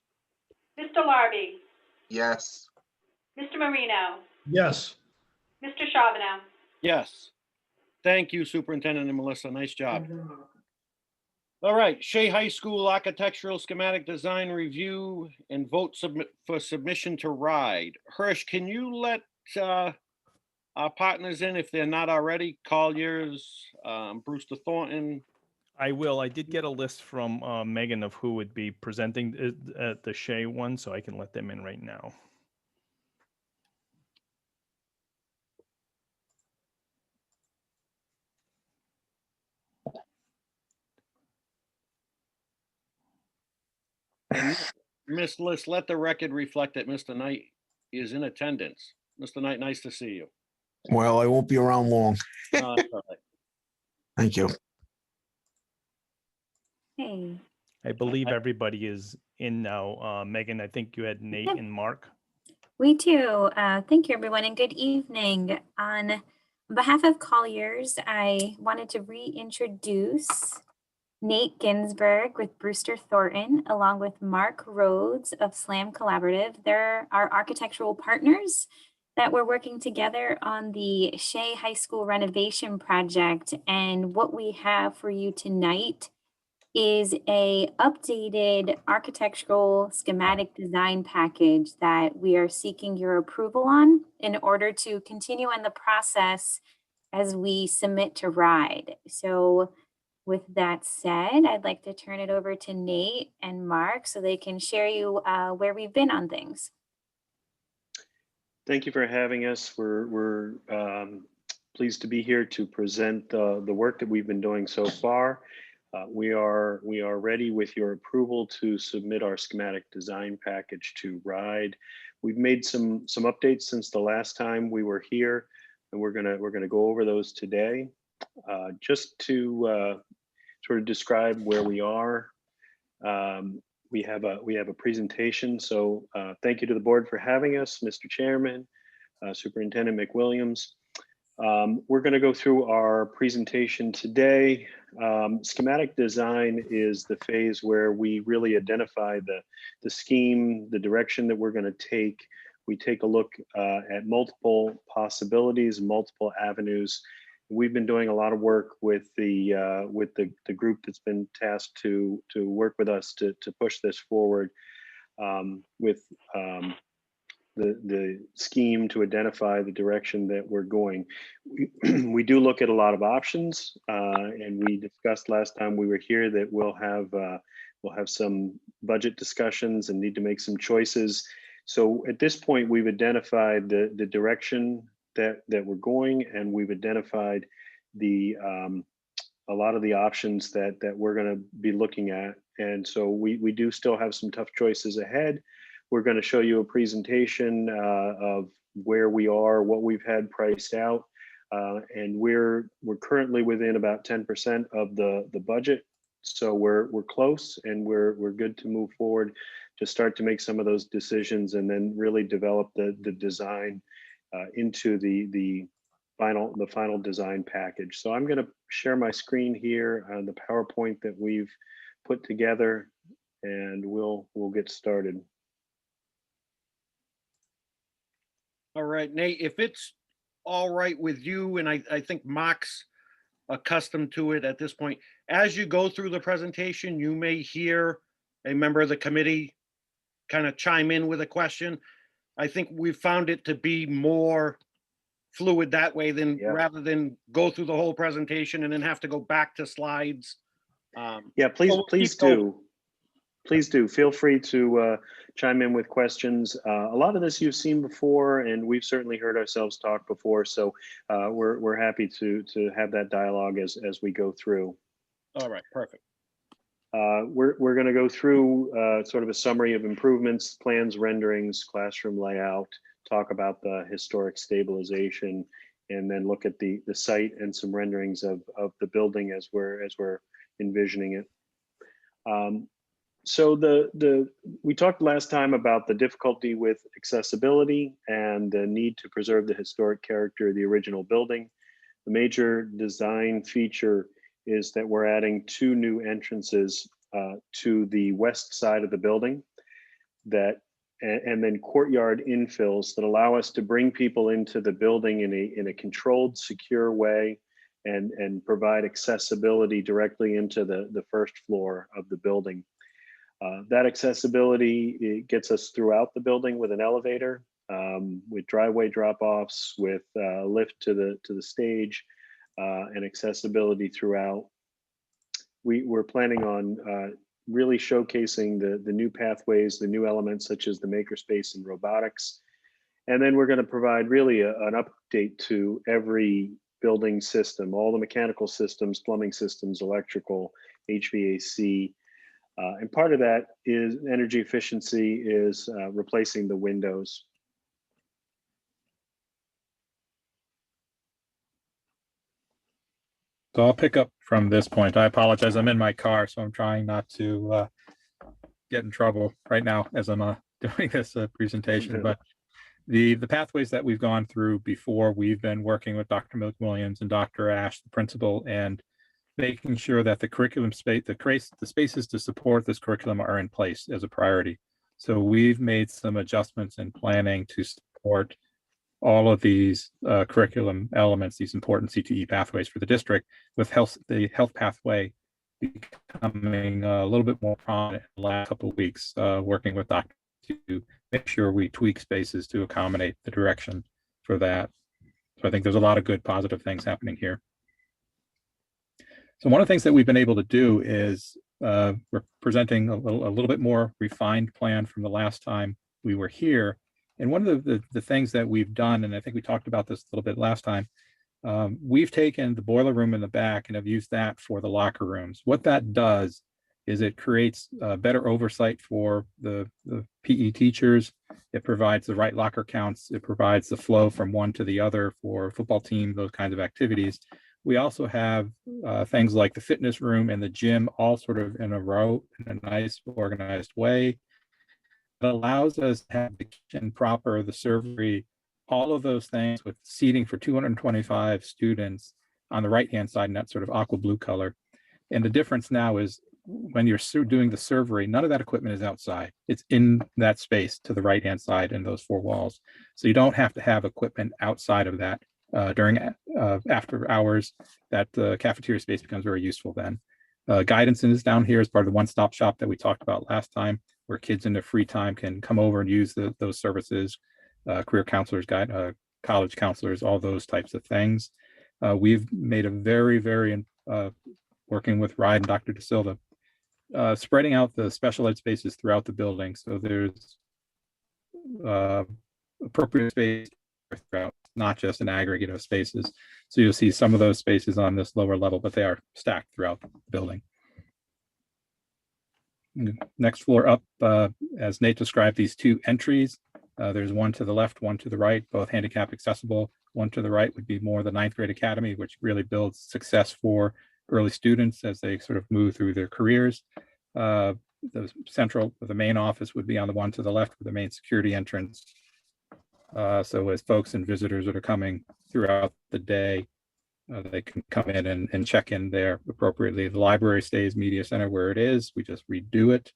Mr. Larby, Yes. Mr. Marino, Yes. Mr. Charbonneau. Yes. Thank you, Superintendent and Melissa. Nice job. All right, Shea High School Architectural Schematic Design Review and vote for submission to RIDE. Hirsch, can you let our partners in if they're not already? Colliers, Brewster Thornton. I will. I did get a list from Megan of who would be presenting at the Shea one, so I can let them in right now. And Miss List, let the record reflect that Mr. Knight is in attendance. Mr. Knight, nice to see you. well, I won't be around long. No, that's all right. Thank you. Hey, I believe everybody is in now. Megan, I think you had Nate and Mark. we too. Thank you, everyone, and good evening. On behalf of Colliers, I wanted to reintroduce Nate Ginsberg with Brewster Thornton, along with Mark Rhodes of SLAM Collaborative. They're our architectural partners that we're working together on the Shea High School renovation project. And what we have for you tonight is a updated architectural schematic design package that we are seeking your approval on in order to continue in the process as we submit to RIDE. So with that said, I'd like to turn it over to Nate and Mark so they can share you where we've been on things. Thank you for having us. We're pleased to be here to present the work that we've been doing so far. We are ready with your approval to submit our schematic design package to RIDE. We've made some updates since the last time we were here, and we're gonna go over those today. Just to sort of describe where we are. We have a presentation, so thank you to the board for having us, Mr. Chairman, Superintendent McWilliams. We're going to go through our presentation today. Schematic design is the phase where we really identify the scheme, the direction that we're going to take. We take a look at multiple possibilities, multiple avenues. We've been doing a lot of work with the group that's been tasked to work with us to push this forward with the scheme to identify the direction that we're going. We do look at a lot of options, and we discussed last time we were here that we'll have some budget discussions and need to make some choices. So at this point, we've identified the direction that we're going, and we've identified a lot of the options that we're going to be looking at. And so we do still have some tough choices ahead. We're going to show you a presentation of where we are, what we've had priced out, and we're currently within about 10% of the budget. So we're close, and we're good to move forward to start to make some of those decisions and then really develop the design into the final design package. So I'm going to share my screen here on the PowerPoint that we've put together, and we'll get started. All right, Nate, if it's all right with you, and I think Mark's accustomed to it at this point, as you go through the presentation, you may hear a member of the committee kind of chime in with a question. I think we've found it to be more fluid that way than rather than go through the whole presentation and then have to go back to slides. Yeah, please do. Please do. Feel free to chime in with questions. A lot of this you've seen before, and we've certainly heard ourselves talk before. So we're happy to have that dialogue as we go through. All right, perfect. We're going to go through sort of a summary of improvements, plans, renderings, classroom layout, talk about the historic stabilization, and then look at the site and some renderings of the building as we're envisioning it. So we talked last time about the difficulty with accessibility and the need to preserve the historic character of the original building. The major design feature is that we're adding 2 new entrances to the west side of the building and then courtyard infills that allow us to bring people into the building in a controlled, secure way and provide accessibility directly into the first floor of the building. That accessibility, it gets us throughout the building with an elevator, with driveway drop-offs, with lift to the stage, and accessibility throughout. We're planning on really showcasing the new pathways, the new elements such as the makerspace and robotics. And then we're going to provide really an update to every building system, all the mechanical systems, plumbing systems, electrical, HVAC. And part of that is energy efficiency, is replacing the windows. So I'll pick up from this point. I apologize. I'm in my car, so I'm trying not to get in trouble right now as I'm doing this presentation. But the pathways that we've gone through before, we've been working with Dr. McWilliams and Dr. Ash, the principal, and making sure that the curriculum space, the spaces to support this curriculum are in place as a priority. So we've made some adjustments in planning to support all of these curriculum elements, these important CTE pathways for the district, with the health pathway becoming a little bit more prominent in the last couple of weeks, working with Dr. to make sure we tweak spaces to accommodate the direction for that. So I think there's a lot of good positive things happening here. So one of the things that we've been able to do is we're presenting a little bit more refined plan from the last time we were here. And one of the things that we've done, and I think we talked about this a little bit last time, we've taken the boiler room in the back and have used that for the locker rooms. What that does is it creates better oversight for the PE teachers. It provides the right locker counts. It provides the flow from one to the other for football team, those kinds of activities. We also have things like the fitness room and the gym all sort of in a row in a nice organized way. It allows us to have the kitchen proper, the servery, all of those things with seating for 225 students on the right-hand side in that sort of aqua blue color. And the difference now is when you're doing the servery, none of that equipment is outside. It's in that space to the right-hand side in those 4 walls. So you don't have to have equipment outside of that. During after hours, that cafeteria space becomes very useful then. Guidance is down here as part of the one-stop shop that we talked about last time, where kids in their free time can come over and use those services, career counselors, college counselors, all those types of things. We've made a very, working with Ride and Dr. De Silva, spreading out the special ed spaces throughout the building. So there's appropriate space throughout, not just an aggregate of spaces. So you'll see some of those spaces on this lower level, but they are stacked throughout the building. Next floor up, as Nate described, these 2 entries. There's one to the left, one to the right, both handicap accessible. One to the right would be more the 9th grade academy, which really builds success for early students as they sort of move through their careers. The main office would be on the one to the left with the main security entrance. So as folks and visitors that are coming throughout the day, they can come in and check in there appropriately. The library stays media center where it is. We just redo it.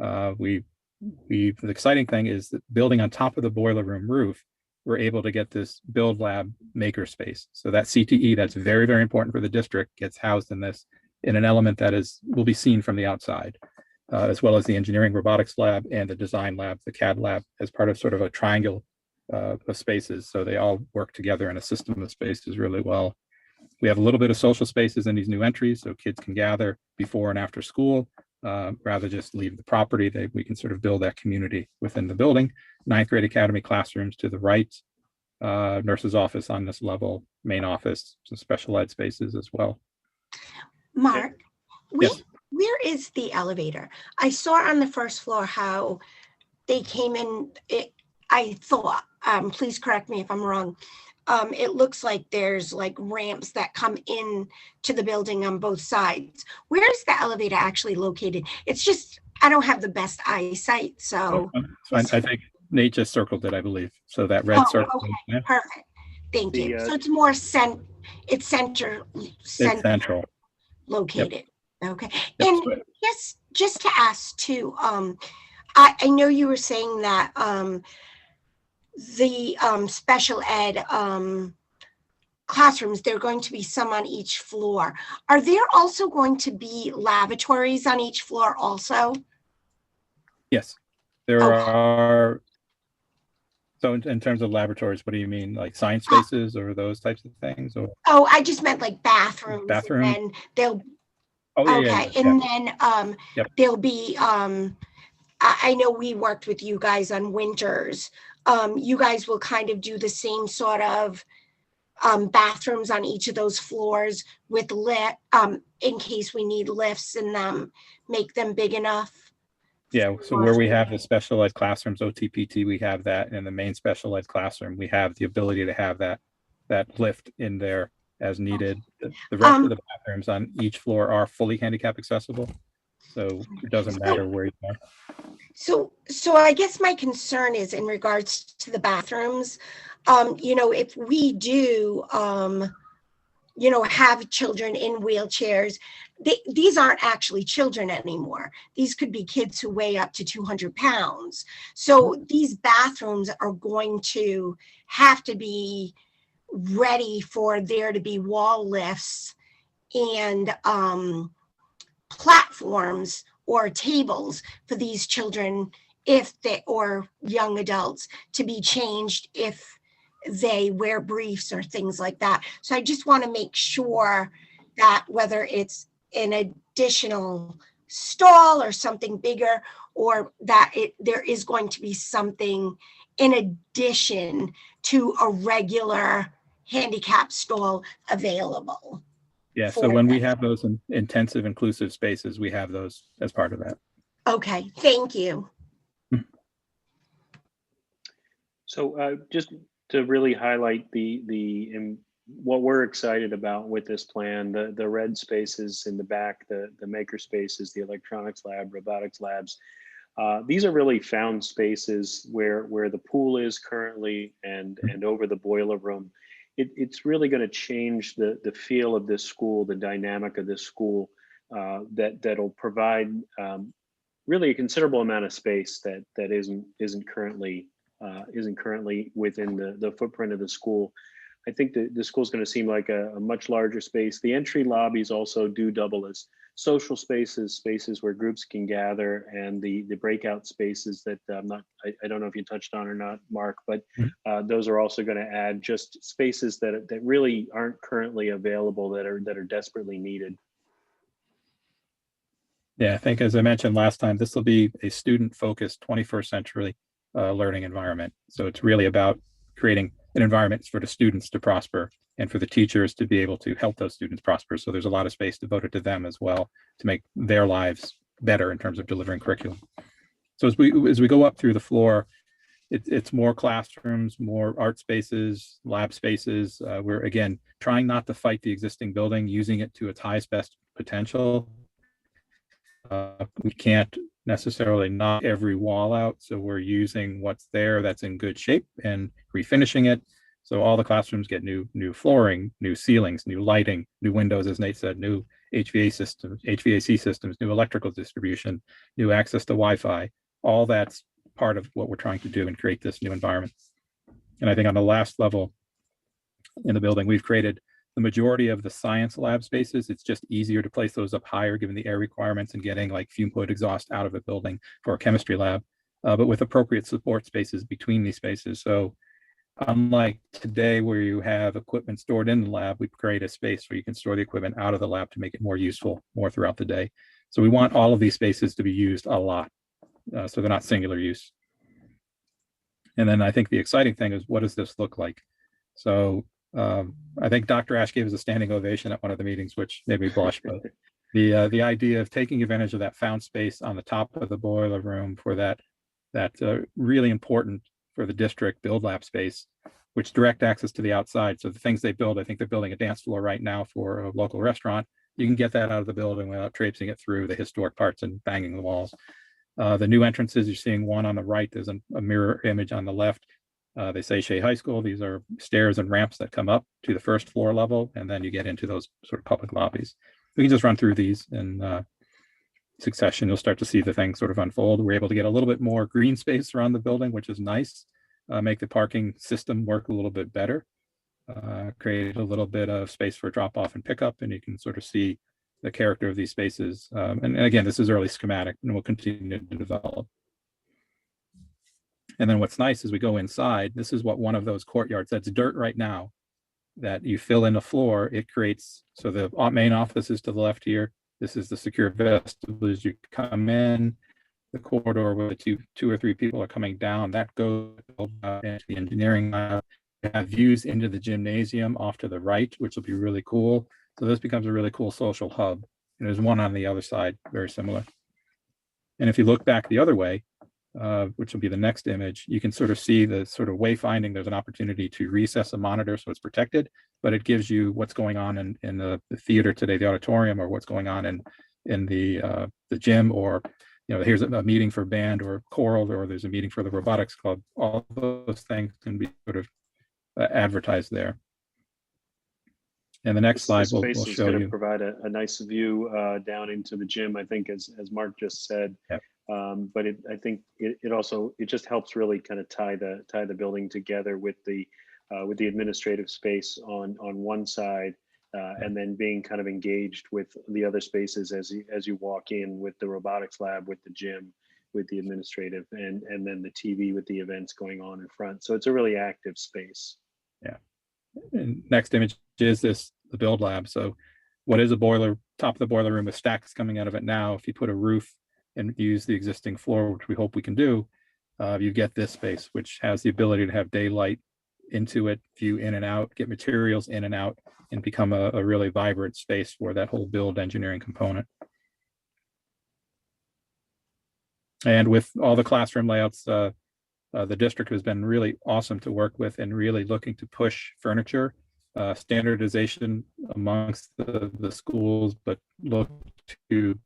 The exciting thing is that building on top of the boiler room roof, we're able to get this build lab makerspace. So that CTE that's very, very important for the district gets housed in this, in an element that will be seen from the outside, as well as the engineering robotics lab and the design lab, the CAD lab, as part of sort of a triangle of spaces. So they all work together in a system of spaces really well. We have a little bit of social spaces in these new entries, so kids can gather before and after school, rather just leave the property. We can sort of build that community within the building. 9th grade academy classrooms to the right, nurse's office on this level, main office, some special ed spaces as well. Mark, Yes. where is the elevator? I saw on the first floor how they came in. I thought, please correct me if I'm wrong, it looks like there's like ramps that come in to the building on both sides. Where is the elevator actually located? It's just, I don't have the best eyesight, so. I think Nate just circled it, I believe. So that red Oh, circle. okay, Yeah, perfect. Thank you. The, So it's more it's center it's central. located. Okay. Yep, And so- just to ask too, I know you were saying that the special ed classrooms, there are going to be some on each floor. Are there also going to be lavatories on each floor also? Yes, there Okay. are. So in terms of laboratories, what do you mean, like science spaces or those types of things? Or Oh, I just meant like bathrooms. Bathroom? And they'll, oh yeah, okay, yeah, and yeah. then Yep. there'll be I know we worked with you guys on winters. You guys will kind of do the same sort of bathrooms on each of those floors with lift in case we need lifts in them, make them big enough. Yeah, so where we have the special ed classrooms, OTPT, we have that. In the main special ed classroom, we have the ability to have that lift in there as needed. The rest of the bathrooms on each floor are fully handicap accessible. So it doesn't matter where you are. So I guess my concern is in regards to the bathrooms, if we do, have children in wheelchairs, these aren't actually children anymore. These could be kids who weigh up to 200 pounds. So these bathrooms are going to have to be ready for there to be wall lifts and platforms or tables for these children or young adults to be changed if they wear briefs or things like that. So I just want to make sure that whether it's an additional stall or something bigger, or that there is going to be something in addition to a regular handicap stall available. Yeah, so for when we them. have those intensive inclusive spaces, we have those as part of that. Okay, thank you. So just to really highlight what we're excited about with this plan, the red spaces in the back, the maker spaces, the electronics lab, robotics labs, these are really found spaces where the pool is currently and over the boiler room. It's really going to change the feel of this school, the dynamic of this school, that'll provide really a considerable amount of space that isn't currently within the footprint of the school. I think the school is going to seem like a much larger space. The entry lobbies also do double as social spaces where groups can gather, and the breakout spaces that I don't know if you touched on or not, Mark, but those are also going to add just spaces that really aren't currently available that are desperately needed. Yeah, I think as I mentioned last time, this will be a student-focused 21st century learning environment. So it's really about creating an environment for the students to prosper and for the teachers to be able to help those students prosper. So there's a lot of space devoted to them as well to make their lives better in terms of delivering curriculum. So as we go up through the floor, it's more classrooms, more art spaces, lab spaces. We're again trying not to fight the existing building, using it to its highest best potential. We can't necessarily knock every wall out, so we're using what's there that's in good shape and refinishing it. So all the classrooms get new flooring, new ceilings, new lighting, new windows, as Nate said, new HVAC systems, new electrical distribution, new access to Wi-Fi. All that's part of what we're trying to do and create this new environment. And I think on the last level in the building, we've created the majority of the science lab spaces. It's just easier to place those up higher given the air requirements and getting like fume hood exhaust out of a building for a chemistry lab, but with appropriate support spaces between these spaces. So unlike today where you have equipment stored in the lab, we create a space where you can store the equipment out of the lab to make it more useful more throughout the day. So we want all of these spaces to be used a lot. So they're not singular use. And then I think the exciting thing is, what does this look like? So I think Dr. Ash gave us a standing ovation at one of the meetings, which made me blush. But the idea of taking advantage of that found space on the top of the boiler room for that really important for the district build lab space, which direct access to the outside. So the things they build, I think they're building a dance floor right now for a local restaurant. You can get that out of the building without traipsing it through the historic parts and banging the walls. The new entrances, you're seeing one on the right, there's a mirror image on the left. They say Shea High School. These are stairs and ramps that come up to the first floor level, and then you get into those sort of public lobbies. We can just run through these in succession. You'll start to see the things sort of unfold. We're able to get a little bit more green space around the building, which is nice. Make the parking system work a little bit better. Create a little bit of space for drop off and pickup, and you can sort of see the character of these spaces. And again, this is early schematic and we'll continue to develop. And then what's nice is we go inside, this is what one of those courtyards that's dirt right now that you fill in a floor, it creates, so the main office is to the left here. This is the secure vestibule as you come in, the corridor where the two or three people are coming down, that goes into the engineering lab. You have views into the gymnasium off to the right, which will be really cool. So this becomes a really cool social hub. And there's one on the other side, very similar. And if you look back the other way, which will be the next image, you can sort of see the sort of wayfinding. There's an opportunity to recess a monitor so it's protected, but it gives you what's going on in the theater today, the auditorium, or what's going on in the gym, or here's a meeting for band or choral, or there's a meeting for the robotics club. All those things can be sort of advertised there. And the next slide will show you. Provide a nice view down into the gym, I think, as Mark just said. Yep. But I think it also just helps really kind of tie the building together with the administrative space on one side, and then being kind of engaged with the other spaces as you walk in, with the robotics lab, with the gym, with the administrative, and then the TV with the events going on in front. So it's a really active space. Yeah. And next image is the build lab. So what is a boiler, top of the boiler room with stacks coming out of it now? If you put a roof and use the existing floor, which we hope we can do, you get this space, which has the ability to have daylight into it, view in and out, get materials in and out, and become a really vibrant space for that whole build engineering component. And with all the classroom layouts, the district has been really awesome to work with and really looking to push furniture standardization amongst the schools, but look to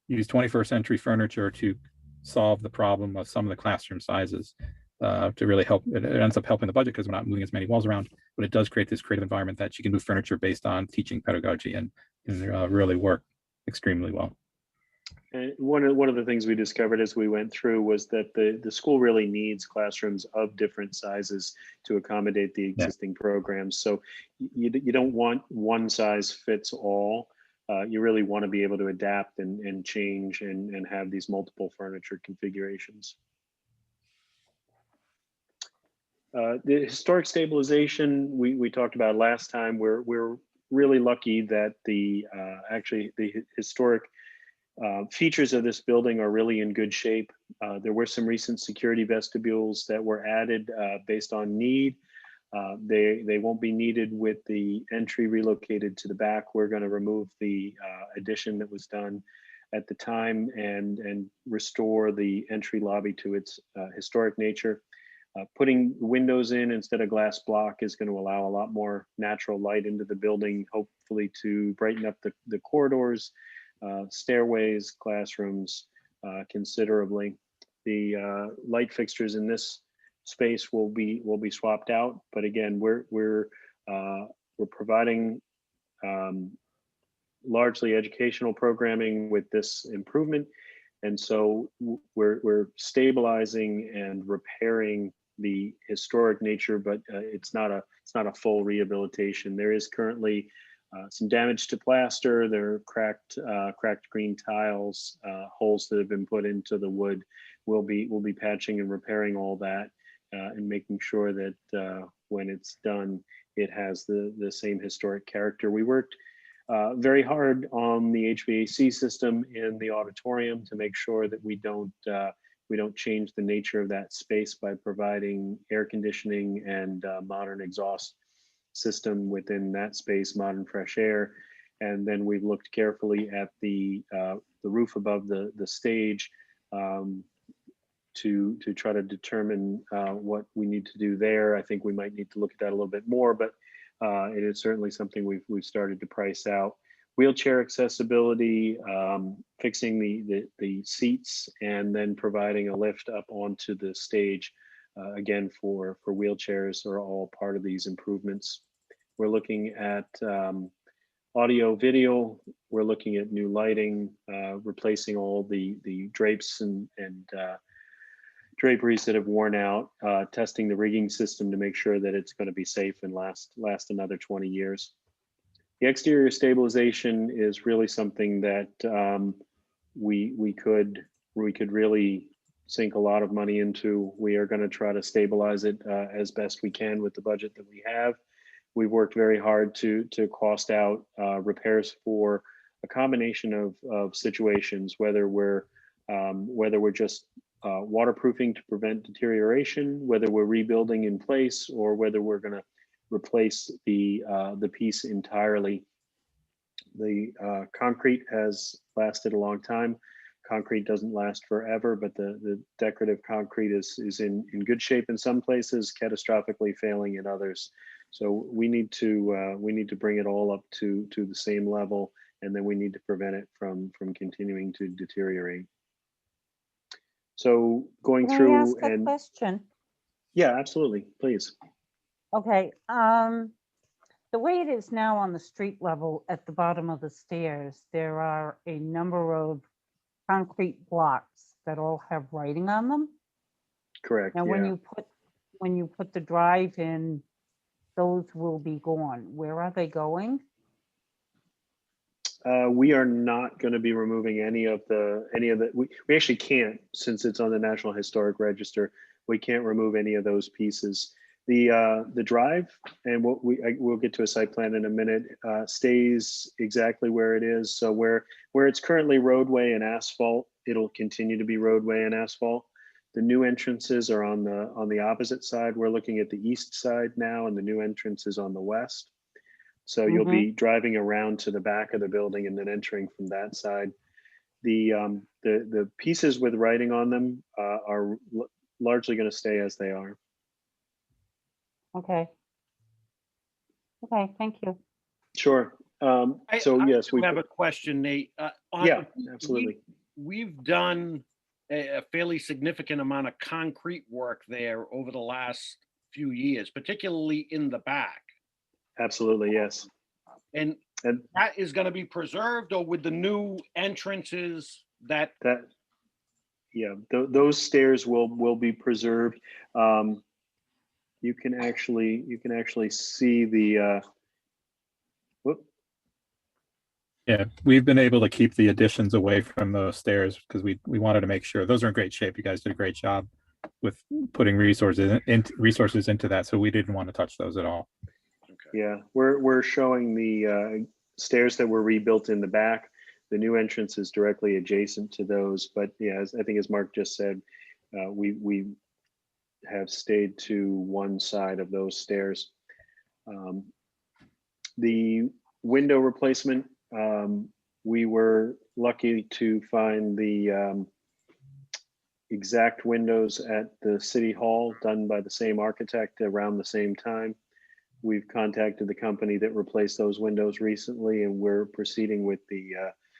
use 21st century furniture to solve the problem of some of the classroom sizes, to really help. It ends up helping the budget because we're not moving as many walls around, but it does create this creative environment that you can move furniture based on teaching pedagogy and really work extremely well. And one of the things we discovered as we went through was that the school really needs classrooms of different sizes to accommodate the existing programs. So you don't want one size fits all. You really want to be able to adapt and change and have these multiple furniture configurations. The historic stabilization we talked about last time. We're really lucky that actually the historic features of this building are really in good shape. There were some recent security vestibules that were added based on need. They won't be needed with the entry relocated to the back. We're going to remove the addition that was done at the time and restore the entry lobby to its historic nature. Putting windows in instead of glass block is going to allow a lot more natural light into the building, hopefully to brighten up the corridors, stairways, classrooms considerably. The light fixtures in this space will be swapped out, but again, we're providing largely educational programming with this improvement, and so we're stabilizing and repairing the historic nature, but it's not a full rehabilitation. There is currently some damage to plaster. There are cracked green tiles, holes that have been put into the wood. We'll be patching and repairing all that and making sure that when it's done, it has the same historic character. We worked very hard on the HVAC system in the auditorium to make sure that we don't change the nature of that space by providing air conditioning and modern exhaust system within that space, modern fresh air. And then we've looked carefully at the roof above the stage. to try to determine what we need to do there. I think we might need to look at that a little bit more, but it is certainly something we've started to price out. Wheelchair accessibility, fixing the seats, and then providing a lift up onto the stage, again, for wheelchairs are all part of these improvements. We're looking at audio, video. We're looking at new lighting, replacing all the drapes and draperies that have worn out, testing the rigging system to make sure that it's going to be safe and last another 20 years. The exterior stabilization is really something that we could really sink a lot of money into. We are going to try to stabilize it as best we can with the budget that we have. We've worked very hard to cost out repairs for a combination of situations, whether we're just waterproofing to prevent deterioration, whether we're rebuilding in place, or whether we're going to replace the piece entirely. The concrete has lasted a long time. Concrete doesn't last forever, but the decorative concrete is in good shape in some places, catastrophically failing in others. So we need to bring it all up to the same level, and then we need to prevent it from continuing to deteriorate. So going Can I through ask a and question? yeah, absolutely, please. Okay, the way it is now on the street level at the bottom of the stairs, there are a number of concrete blocks that all have writing on them. Correct. Now, Yeah. when you put the drive in, those will be gone. Where are they going? We are not going to be removing any of the. We actually can't, since it's on the National Historic Register. We can't remove any of those pieces. The drive, and we'll get to a site plan in a minute, stays exactly where it is. So where it's currently roadway and asphalt, it'll continue to be roadway and asphalt. The new entrances are on the opposite side. We're looking at the east side now, and the new entrance is on the west. So you'll be driving around to the back of the building and then entering from that side. The pieces with writing on them are largely going to stay as they are. Okay. Okay, thank you. Sure. So I yes, do have a question, Nate. Yeah, absolutely. We've done a fairly significant amount of concrete work there over the last few years, particularly in the back. Absolutely, yes. And that is going to be preserved, or with the new entrances that yeah, those stairs will be preserved. You can actually see the whoop. Yeah, we've been able to keep the additions away from those stairs because we wanted to make sure those are in great shape. You guys did a great job with putting resources into that, so we didn't want to touch those at all. Yeah, we're showing the stairs that were rebuilt in the back. The new entrance is directly adjacent to those, but yeah, I think as Mark just said, we have stayed to one side of those stairs. The window replacement, we were lucky to find the exact windows at the City Hall done by the same architect around the same time. We've contacted the company that replaced those windows recently, and we're proceeding with the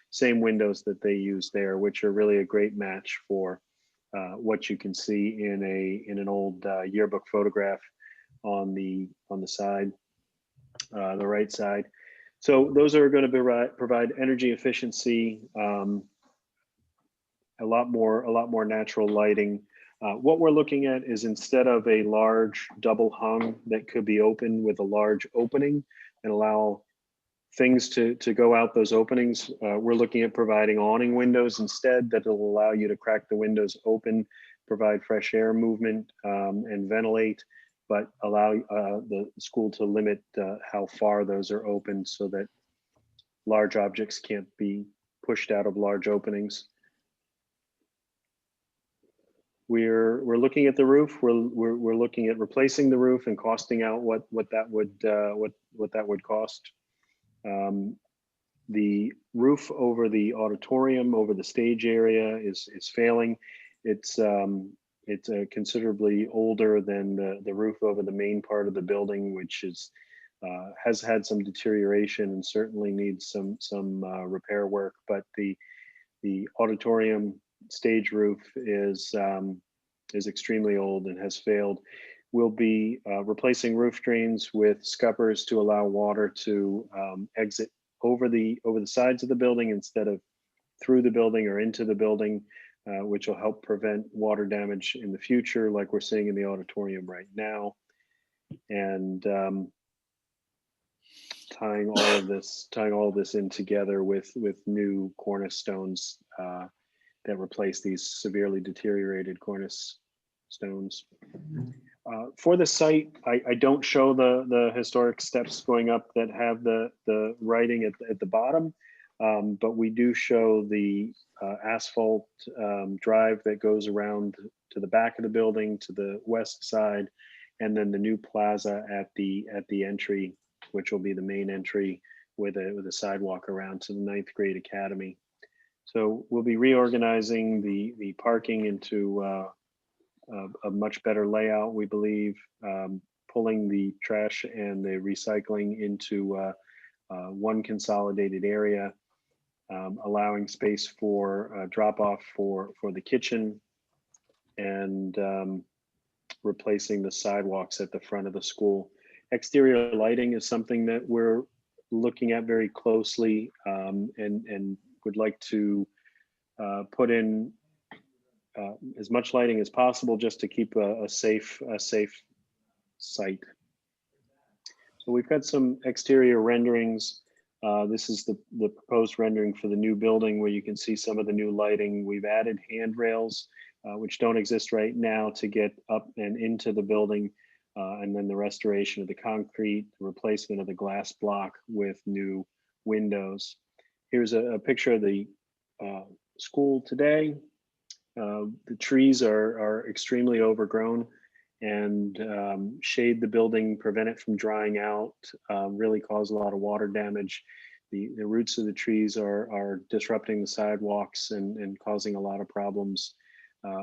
same windows that they use there, which are really a great match for what you can see in an old yearbook photograph on the side, the right side. So those are going to provide energy efficiency, a lot more natural lighting. What we're looking at is, instead of a large double hung that could be open with a large opening and allow things to go out those openings, we're looking at providing awning windows instead that will allow you to crack the windows open, provide fresh air movement, and ventilate, but allow the school to limit how far those are open so that large objects can't be pushed out of large openings. We're looking at the roof. We're looking at replacing the roof and costing out what that would cost. The roof over the auditorium, over the stage area, is failing. It's It's considerably older than the roof over the main part of the building, which is has had some deterioration and certainly needs some repair work. But the auditorium stage roof is extremely old and has failed. We'll be replacing roof drains with scuppers to allow water to exit over the sides of the building instead of through the building or into the building, which will help prevent water damage in the future, like we're seeing in the auditorium right now. And tying all of this in together with new cornice stones that replace these severely deteriorated cornice stones. For the site, I don't show the historic steps going up that have the writing at the bottom, but we do show the asphalt drive that goes around to the back of the building to the west side, and then the new plaza at the entry, which will be the main entry with a sidewalk around to the 9th grade academy. So we'll be reorganizing the parking into a much better layout, we believe, pulling the trash and the recycling into one consolidated area, allowing space for drop off for the kitchen, and replacing the sidewalks at the front of the school. Exterior lighting is something that we're looking at very closely, and would like to put in as much lighting as possible just to keep a safe site. So we've got some exterior renderings. This is the proposed rendering for the new building, where you can see some of the new lighting. We've added handrails, which don't exist right now, to get up and into the building, and then the restoration of the concrete, the replacement of the glass block with new windows. Here's a picture of the school today. The trees are extremely overgrown and shade the building, prevent it from drying out, really cause a lot of water damage. The roots of the trees are disrupting the sidewalks and causing a lot of problems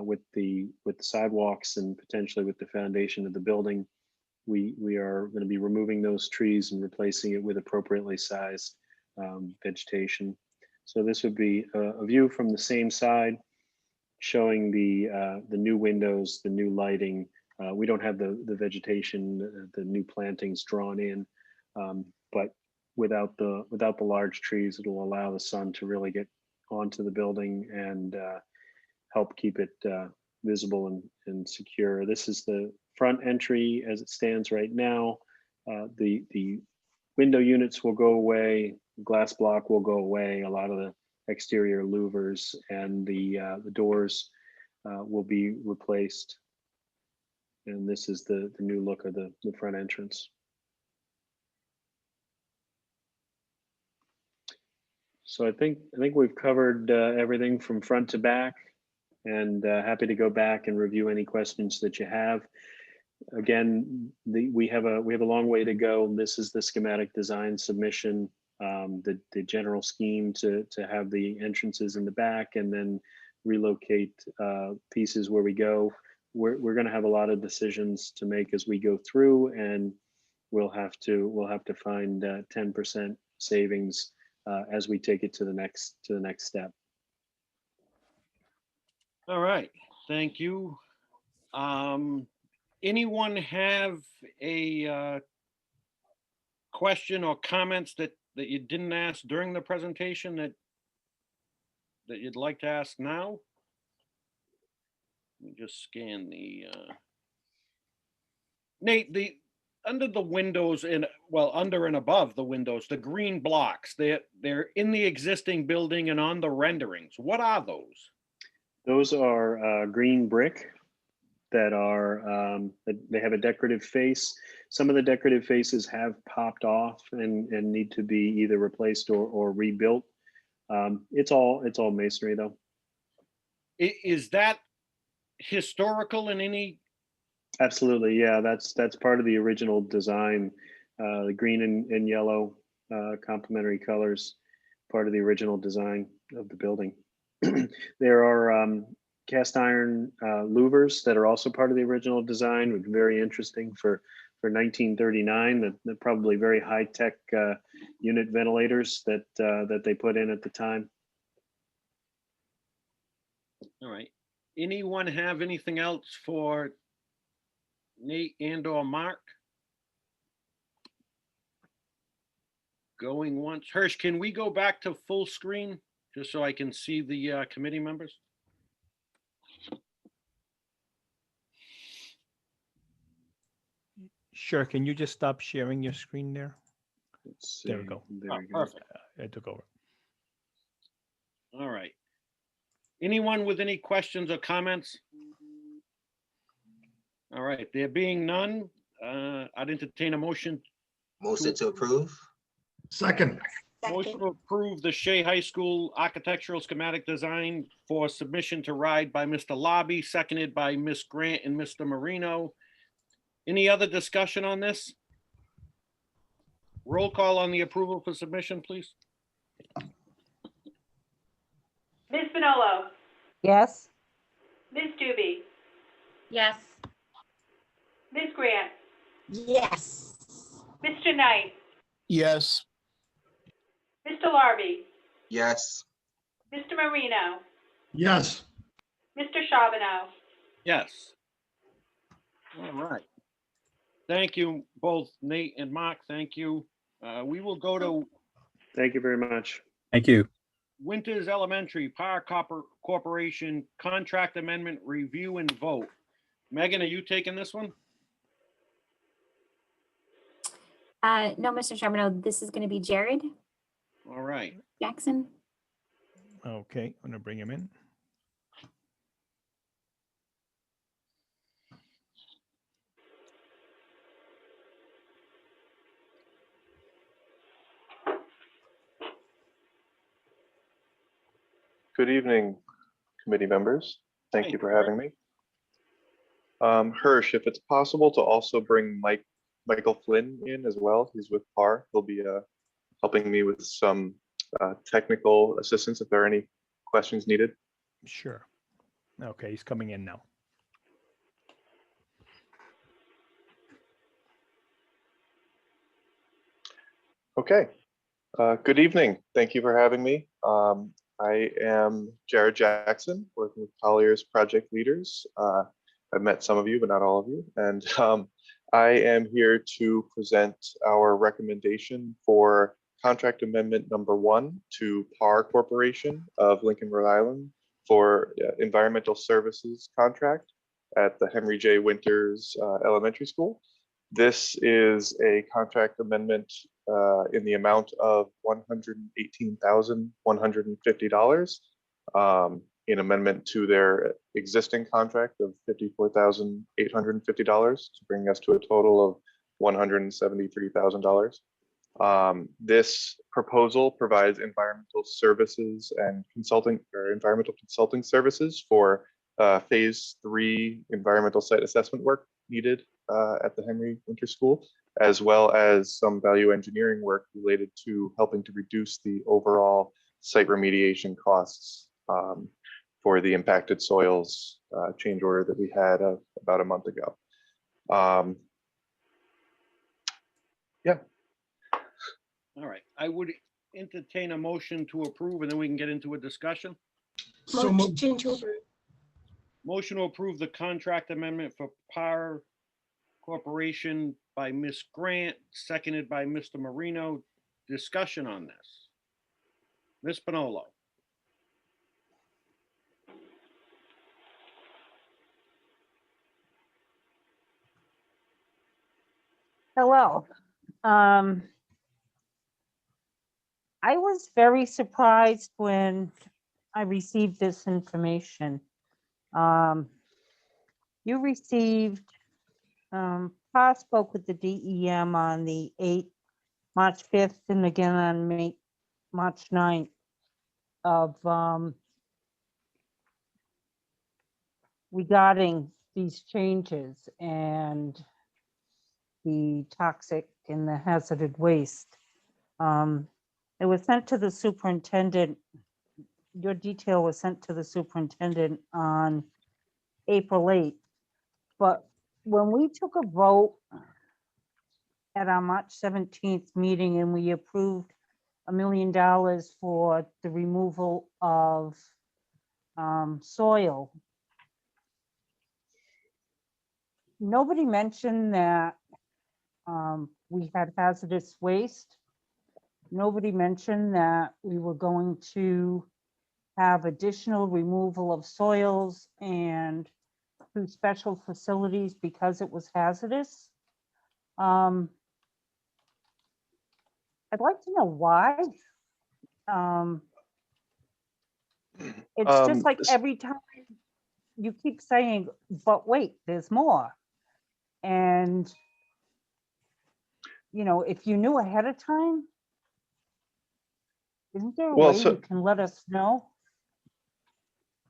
with the sidewalks and potentially with the foundation of the building. We are going to be removing those trees and replacing it with appropriately sized vegetation. So this would be a view from the same side, showing the new windows, the new lighting. We don't have the vegetation, the new plantings drawn in, but without the large trees, it'll allow the sun to really get onto the building and help keep it visible and secure. This is the front entry as it stands right now. The window units will go away, glass block will go away, a lot of the exterior louvers, and the doors will be replaced. And this is the new look of the front entrance. So I think we've covered everything from front to back, and happy to go back and review any questions that you have. Again, we have a long way to go. This is the schematic design submission, the general scheme to have the entrances in the back, and then relocate pieces where we go. We're going to have a lot of decisions to make as we go through, and we'll have to find 10% savings as we take it to the next step. All right, thank you. Anyone have a question or comments that you didn't ask during the presentation that you'd like to ask now? Let me just scan the Nate, under the windows under and above the windows, the green blocks, they're in the existing building and on the renderings. What are those? Those are green brick that are they have a decorative face. Some of the decorative faces have popped off and need to be either replaced or rebuilt. It's all masonry though. Is that historical in any? Absolutely, yeah. That's part of the original design. The green and yellow complementary colors, part of the original design of the building. There are cast iron louvers that are also part of the original design, which very interesting for 1939. That probably very high tech unit ventilators that they put in at the time. All right. Anyone have anything else for Nate and or Mark? Going once. Hirsch, can we go back to full screen just so I can see the committee members? Sure. Can you just stop sharing your screen there? Let's There we see. go. There Oh, we go. perfect. I took over. All right. Anyone with any questions or comments? All right, there being none, I'd entertain a motion. Motion to approve? Second. Motion to approve the Shea High School architectural schematic design for submission to RIDE by Mr. Lobby, seconded by Ms. Grant and Mr. Marino. Any other discussion on this? Roll call on the approval for submission, please. Ms. Manolo, Yes, Ms. Doobie, Yes. Ms. Grant, Yes. Mr. Knight, Yes. Mr. Larby, Yes. Mr. Marino, Yes. Mr. Charbonneau. Yes. All right. Thank you both, Nate and Mark. Thank you. We will go to Thank you very much. Thank you. Winters Elementary Power Corporation Contract Amendment Review and Vote. Megan, are you taking this one? No, Mr. Charbonneau, this is going to be Jared All right. Jackson. Okay, I'm gonna bring him in. Good evening, committee members. Thank Hey, you for Jared. having me. Hirsch, if it's possible to also bring Michael Flynn in as well. He's with PAR. He'll be helping me with some technical assistance if there are any questions needed. Sure. Okay, he's coming in now. Okay. Good evening. Thank you for having me. I am Jared Jackson, working with Collier's project leaders. I've met some of you, but not all of you. And I am here to present our recommendation for contract amendment number 1 to PAR Corporation of Lincoln, Rhode Island for environmental services contract at the Henry J. Winters Elementary School. This is a contract amendment in the amount of $118,150 in amendment to their existing contract of $54,850 to bring us to a total of $173,000. This proposal provides environmental services and environmental consulting services for phase 3 environmental site assessment work needed at the Henry Winter School, as well as some value engineering work related to helping to reduce the overall site remediation costs for the impacted soils change order that we had about a month ago. Yeah. All right. I would entertain a motion to approve, and then we can get into a discussion. So moved. Motion to approve. Motion to approve the contract amendment for PAR Corporation by Ms. Grant, seconded by Mr. Marino. Discussion on this. Ms. Pinolo. hello. I was very surprised when I received this information. You received, PAR spoke with the DEM on the March 5th, and again on March 9th of regarding these changes and the toxic and the hazardous waste. It was sent to the superintendent your detail was sent to the superintendent on April 8th. But when we took a vote at our March 17th meeting and we approved $1 million for the removal of soil, nobody mentioned that we had hazardous waste. Nobody mentioned that we were going to have additional removal of soils and through special facilities because it was hazardous. I'd like to know why. It's just like every time you keep saying, but wait, there's more. And, you know, if you knew ahead of time, isn't there a way you can let us know?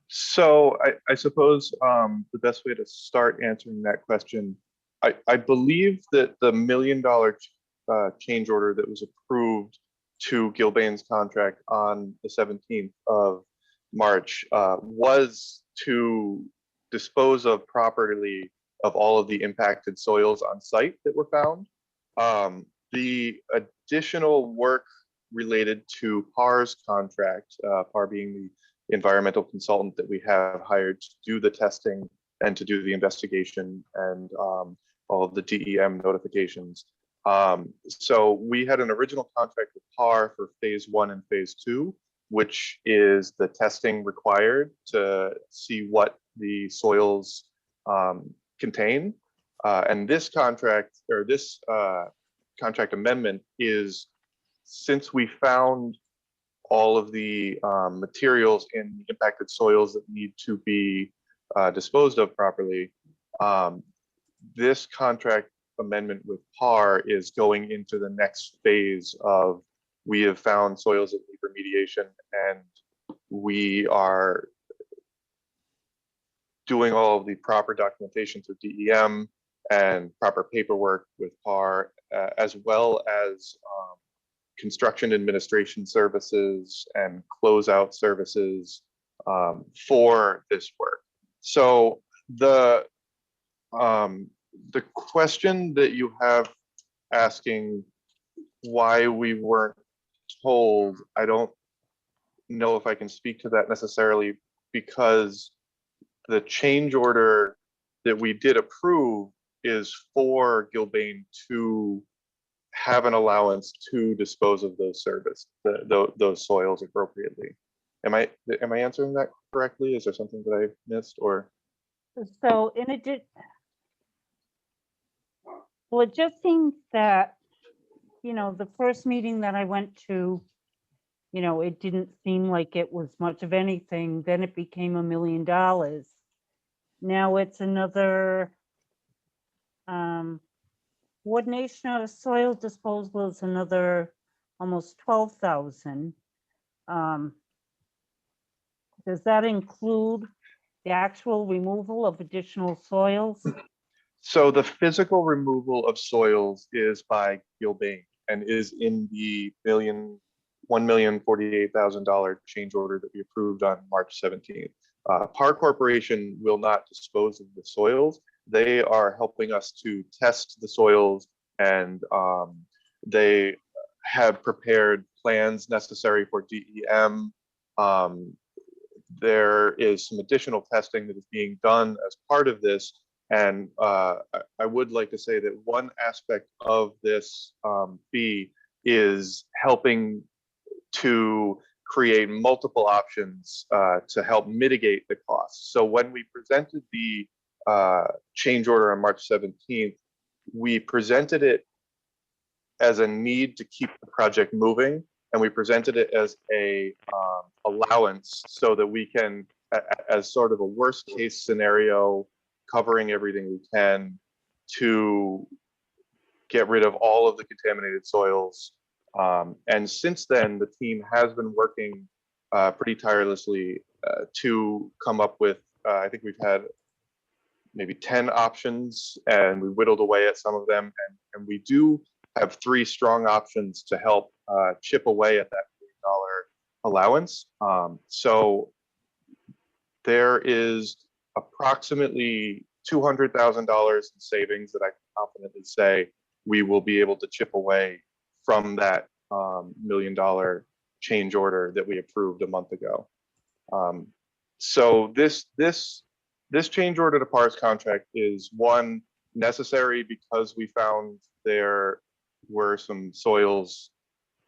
So I suppose the best way to start answering that question, I believe that the $1 million change order that was approved to Gilbane's contract on the 17th of March was to dispose of properly of all of the impacted soils on site that were found. The additional work related to PAR's contract, PAR being the environmental consultant that we have hired to do the testing and to do the investigation and all of the DEM notifications. So we had an original contract with PAR for phase 1 and phase 2, which is the testing required to see what the soils contain. And this contract, or this contract amendment, is since we found all of the materials in the impacted soils that need to be disposed of properly, this contract amendment with PAR is going into the next phase of, we have found soils that need remediation and we are doing all of the proper documentation through DEM and proper paperwork with PAR, as well as construction administration services and closeout services for this work. So the question that you have asking why we weren't told, I don't know if I can speak to that necessarily, because the change order that we did approve is for Gilbane to have an allowance to dispose of those those soils appropriately. Am I answering that correctly? Is there something that I missed, or? So in addition, well, it just seems that, you know, the first meeting that I went to, you know, it didn't seem like it was much of anything. Then it became $1 million. Now it's another coordination of soil disposal is another almost 12,000. Does that include the actual removal of additional soils? So the physical removal of soils is by Gilbane and is in the $1,048,000 change order that we approved on March 17th. PAR Corporation will not dispose of the soils. They are helping us to test the soils, and they have prepared plans necessary for DEM. There is some additional testing that is being done as part of this. And I would like to say that one aspect of this fee is helping to create multiple options to help mitigate the costs. So when we presented the change order on March 17th, we presented it as a need to keep the project moving, and we presented it as a allowance so that we can, as sort of a worst case scenario, covering everything we can to get rid of all of the contaminated soils. And since then, the team has been working pretty tirelessly to come up with, I think we've had maybe 10 options, and we whittled away at some of them. And we do have 3 strong options to help chip away at that $1 million allowance. So there is approximately $200,000 in savings that I can confidently say we will be able to chip away from that $1 million change order that we approved a month ago. So this change order to PARS contract is one necessary because we found there were some soils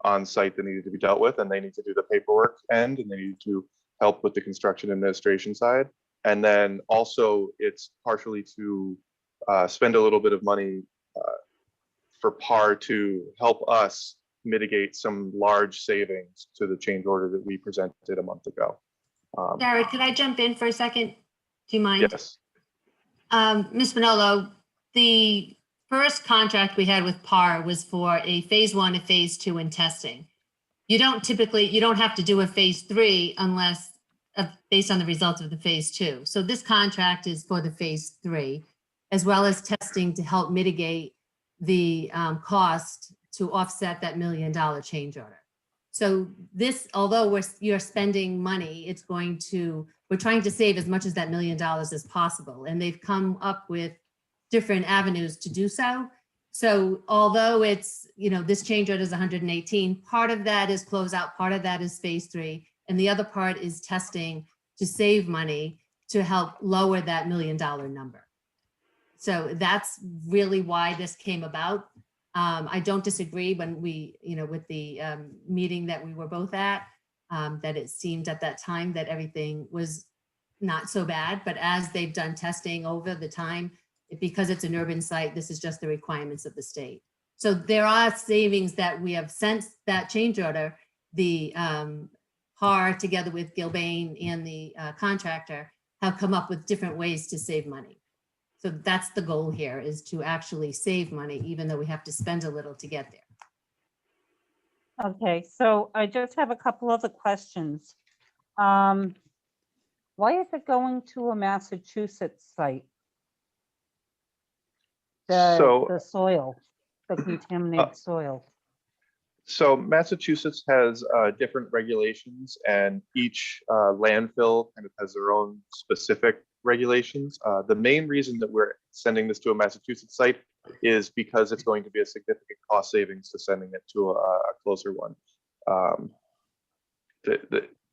on site that needed to be dealt with, and they need to do the paperwork end, and they need to help with the construction administration side. And then also it's partially to spend a little bit of money for PAR to help us mitigate some large savings to the change order that we presented a month ago. Jared, could I jump in for a second? Do you mind? Yes. Ms. Manolo, the first contract we had with PAR was for a phase 1, a phase 2 in testing. You don't have to do a phase 3 unless based on the results of the phase 2. So this contract is for the phase 3, as well as testing to help mitigate the cost to offset that $1 million change order. So this, although you're spending money, we're trying to save as much as that $1 million as possible. And they've come up with different avenues to do so. So although it's, this change order is 118, part of that is closeout, part of that is phase 3, and the other part is testing to save money to help lower that $1 million number. So that's really why this came about. I don't disagree when with the meeting that we were both at, that it seemed at that time that everything was not so bad, but as they've done testing over the time, because it's an urban site, this is just the requirements of the state. So there are savings that we have since that change order. The PAR together with Gilbane and the contractor have come up with different ways to save money. So that's the goal here, is to actually save money, even though we have to spend a little to get there. Okay, so I just have a couple other questions. Why is it going to a Massachusetts site? The soil, the contaminated soil. So Massachusetts has different regulations, and each landfill kind of has their own specific regulations. The main reason that we're sending this to a Massachusetts site is because it's going to be a significant cost savings to sending it to a closer one. The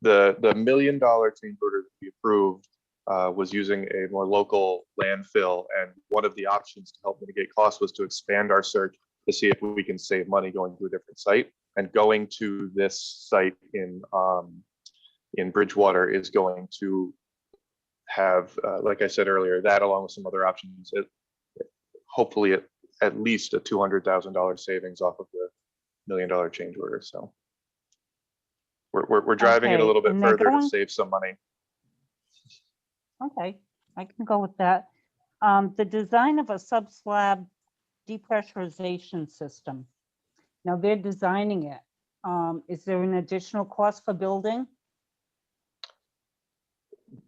$1 million change order that we approved was using a more local landfill, and one of the options to help mitigate costs was to expand our search to see if we can save money going to a different site. And going to this site in Bridgewater is going to have, like I said earlier, that along with some other options, hopefully at least a $200,000 savings off of the $1 million change order. So we're driving it a little bit further to save some money. Okay, I can go with that. The design of a sub-slab depressurization system. Now they're designing it. Is there an additional cost for building?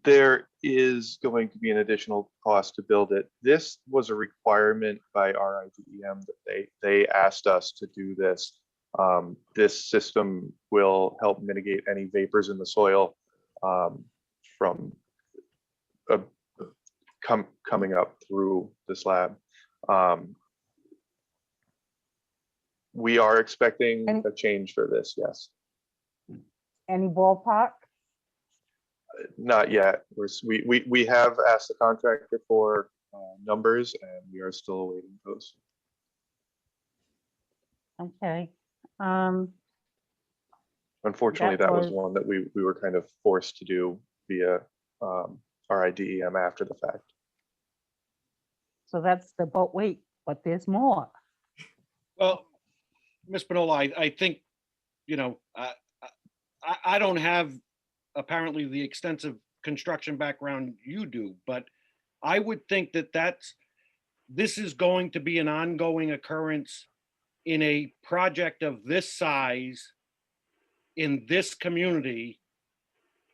There is going to be an additional cost to build it. This was a requirement by RIDEM that they asked us to do this. This system will help mitigate any vapors in the soil from coming up through the slab. We are expecting a change for this, yes. Any ballpark? Not yet. We have asked the contractor for numbers, and we are still awaiting those. Okay. Unfortunately, that was one that we were kind of forced to do via RIDEM after the fact. So that's the, but wait, but there's more. Well, Ms. Panola, I think, I don't have apparently the extensive construction background you do, but I would think that this is going to be an ongoing occurrence in a project of this size in this community.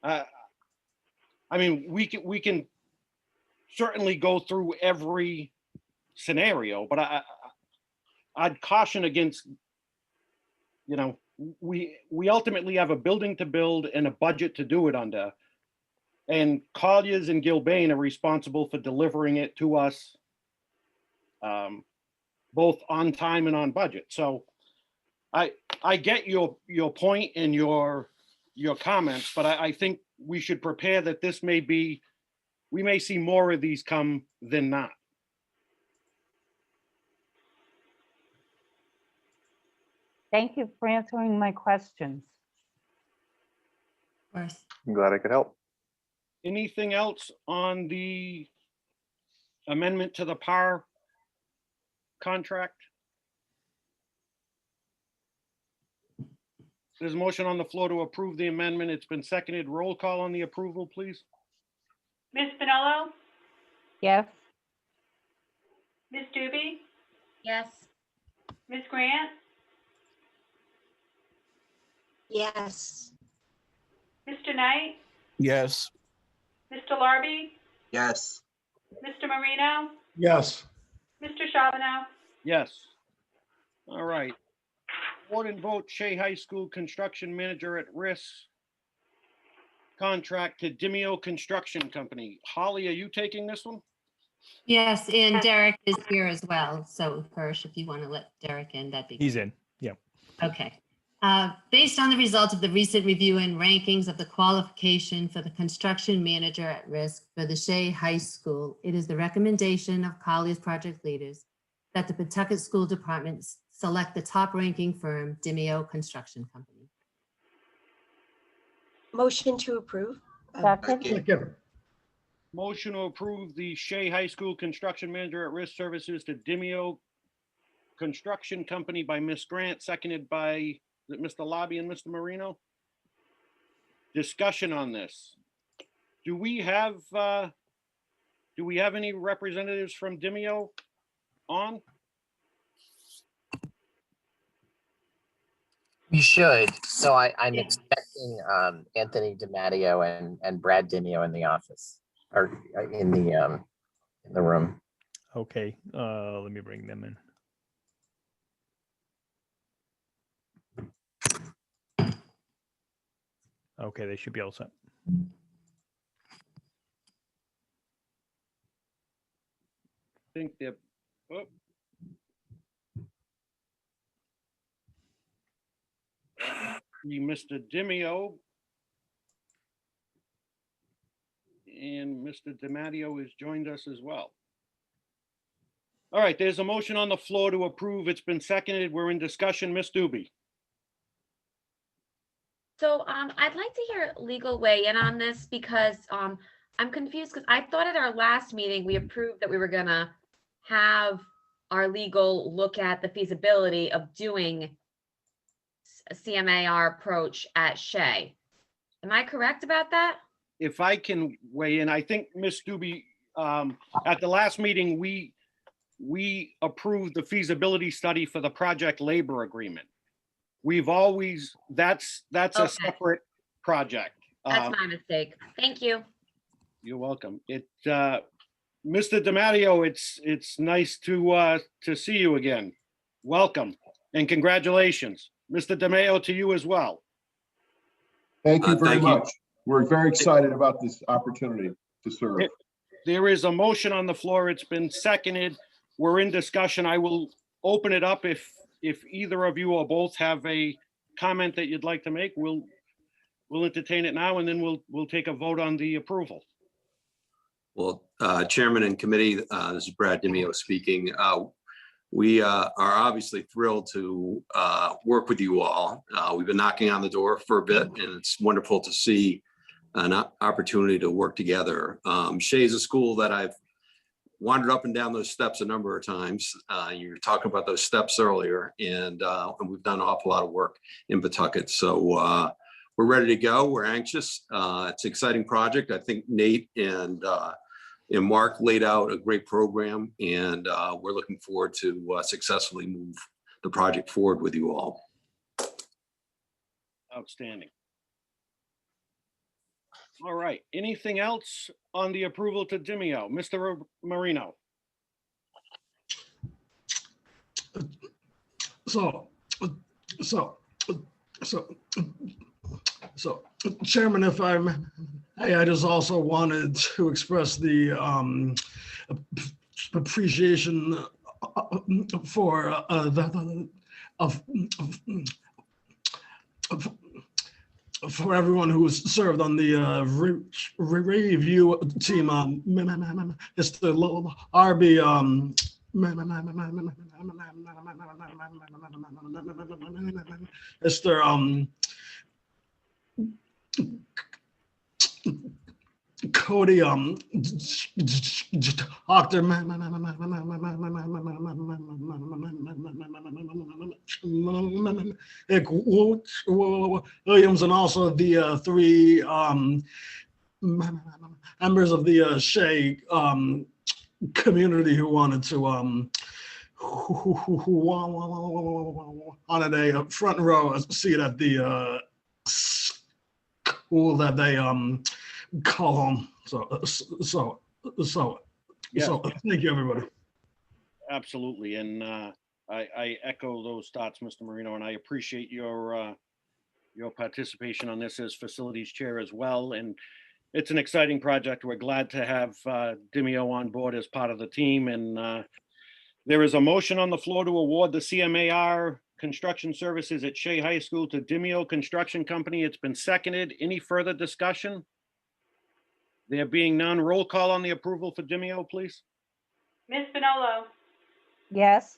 I mean, we can certainly go through every scenario, but I'd caution against, we ultimately have a building to build and a budget to do it under. And Colliers and Gilbane are responsible for delivering it to us, both on time and on budget. So I get your point and your comments, but I think we should prepare that this may be, we may see more of these come than not. Thank you for answering my questions. Of course. I'm glad I could help. Anything else on the amendment to the PAR contract? There's a motion on the floor to approve the amendment. It's been seconded. Roll call on the approval, please. Ms. Spinello, Yes, Ms. Doobie, Yes. Ms. Grant, Yes. Mr. Knight, Yes. Mr. Larby, Yes. Mr. Marino, Yes. Mr. Charbonneau. Yes. All right. Board and vote Shea High School construction manager at risk. Contract to Dimeo Construction Company. Holly, are you taking this one? Yes, and Derek is here as well. So Hirsch, if you want to let Derek in, that'd be He's great. in. Yeah. Okay. Based on the results of the recent review and rankings of the qualification for the construction manager at risk for the Shea High School, it is the recommendation of Colliers project leaders that the Pawtucket School Department select the top ranking firm, Dimeo Construction Company. Motion to approve. second, Second. Motion to approve the Shea High School construction manager at risk services to Dimeo Construction Company by Ms. Grant, seconded by Mr. Lobby and Mr. Marino. Discussion on this. Do we have any representatives from Dimeo on? You should. So I'm expecting Anthony DiMatteo and Brad Dimeo in the office or in the room. Okay. Let me bring them in. Okay, they should be all set. Think they're, oh. Mr. Dimeo. And Mr. DiMatteo has joined us as well. All right, there's a motion on the floor to approve. It's been seconded. We're in discussion. Ms. Doobie. So I'd like to hear legal weigh in on this because I'm confused because I thought at our last meeting, we approved that we were gonna have our legal look at the feasibility of doing a CMAR approach at Shea. Am I correct about that? If I can weigh in, I think Ms. Doobie, at the last meeting, we approved the feasibility study for the project labor agreement. We've always, that's a Okay. separate project. That's my mistake. Thank you. You're welcome. Mr. DiMatteo, it's nice to see you again. Welcome and congratulations. Mr. DiMatteo, to you as well. Thank you very much. We're very excited about this opportunity to serve. There is a motion on the floor. It's been seconded. We're in discussion. I will open it up if either of you or both have a comment that you'd like to make. We'll entertain it now and then we'll take a vote on the approval. Well, Chairman and committee, this is Brad Dimeo speaking. We are obviously thrilled to work with you all. We've been knocking on the door for a bit, and it's wonderful to see an opportunity to work together. Shea is a school that I've wandered up and down those steps a number of times. You were talking about those steps earlier, and we've done an awful lot of work in Pawtucket. So we're ready to go. We're anxious. It's an exciting project. I think Nate and Mark laid out a great program, and we're looking forward to successfully move the project forward with you all. Outstanding. All right. Anything else on the approval to Dimeo? Mr. Marino? So So Chairman, if I just also wanted to express the appreciation for for everyone who's served on the review team. Mr. Arby, Mr. Cody, Dr. Williams, and also the three members of the Shea community who wanted to who wanted a front row seat at the school that they call home. So Yeah. thank you, everybody. Absolutely. And I echo those thoughts, Mr. Marino, and I appreciate your participation on this as facilities chair as well. And it's an exciting project. We're glad to have Dimeo on board as part of the team. And there is a motion on the floor to award the CMAR construction services at Shea High School to Dimeo Construction Company. It's been seconded. Any further discussion? There being none, roll call on the approval for Dimeo, please. Ms. Bonolo, Yes.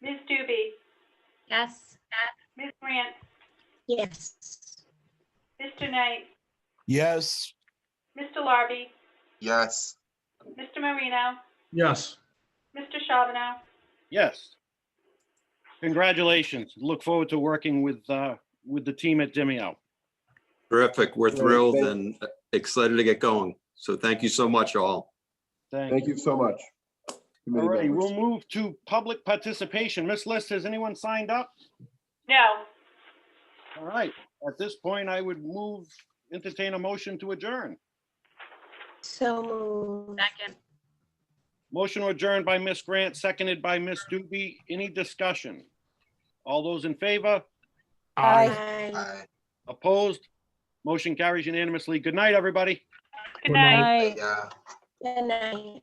Ms. Doobie, Yes. Ms. Grant, Yes. Mr. Knight, Yes. Mr. Larby, Yes. Mr. Marino, Yes. Mr. Charbonneau. Yes. Congratulations. Look forward to working with the team at Dimeo. Terrific. We're Great, thrilled thank- and excited to get going. So thank you so much, all. Thank you so much. committee All right, members. we'll move to public participation. Miss List, has anyone signed up? No. All right, at this point, I would entertain a motion to adjourn. So moved. Second. Motion to adjourn by Miss Grant, seconded by Miss Doobie. Any discussion? All those in favor? Aye. Bye. Opposed? Motion carries unanimously. Good night, everybody. Good night. Aye. Yeah. Good night.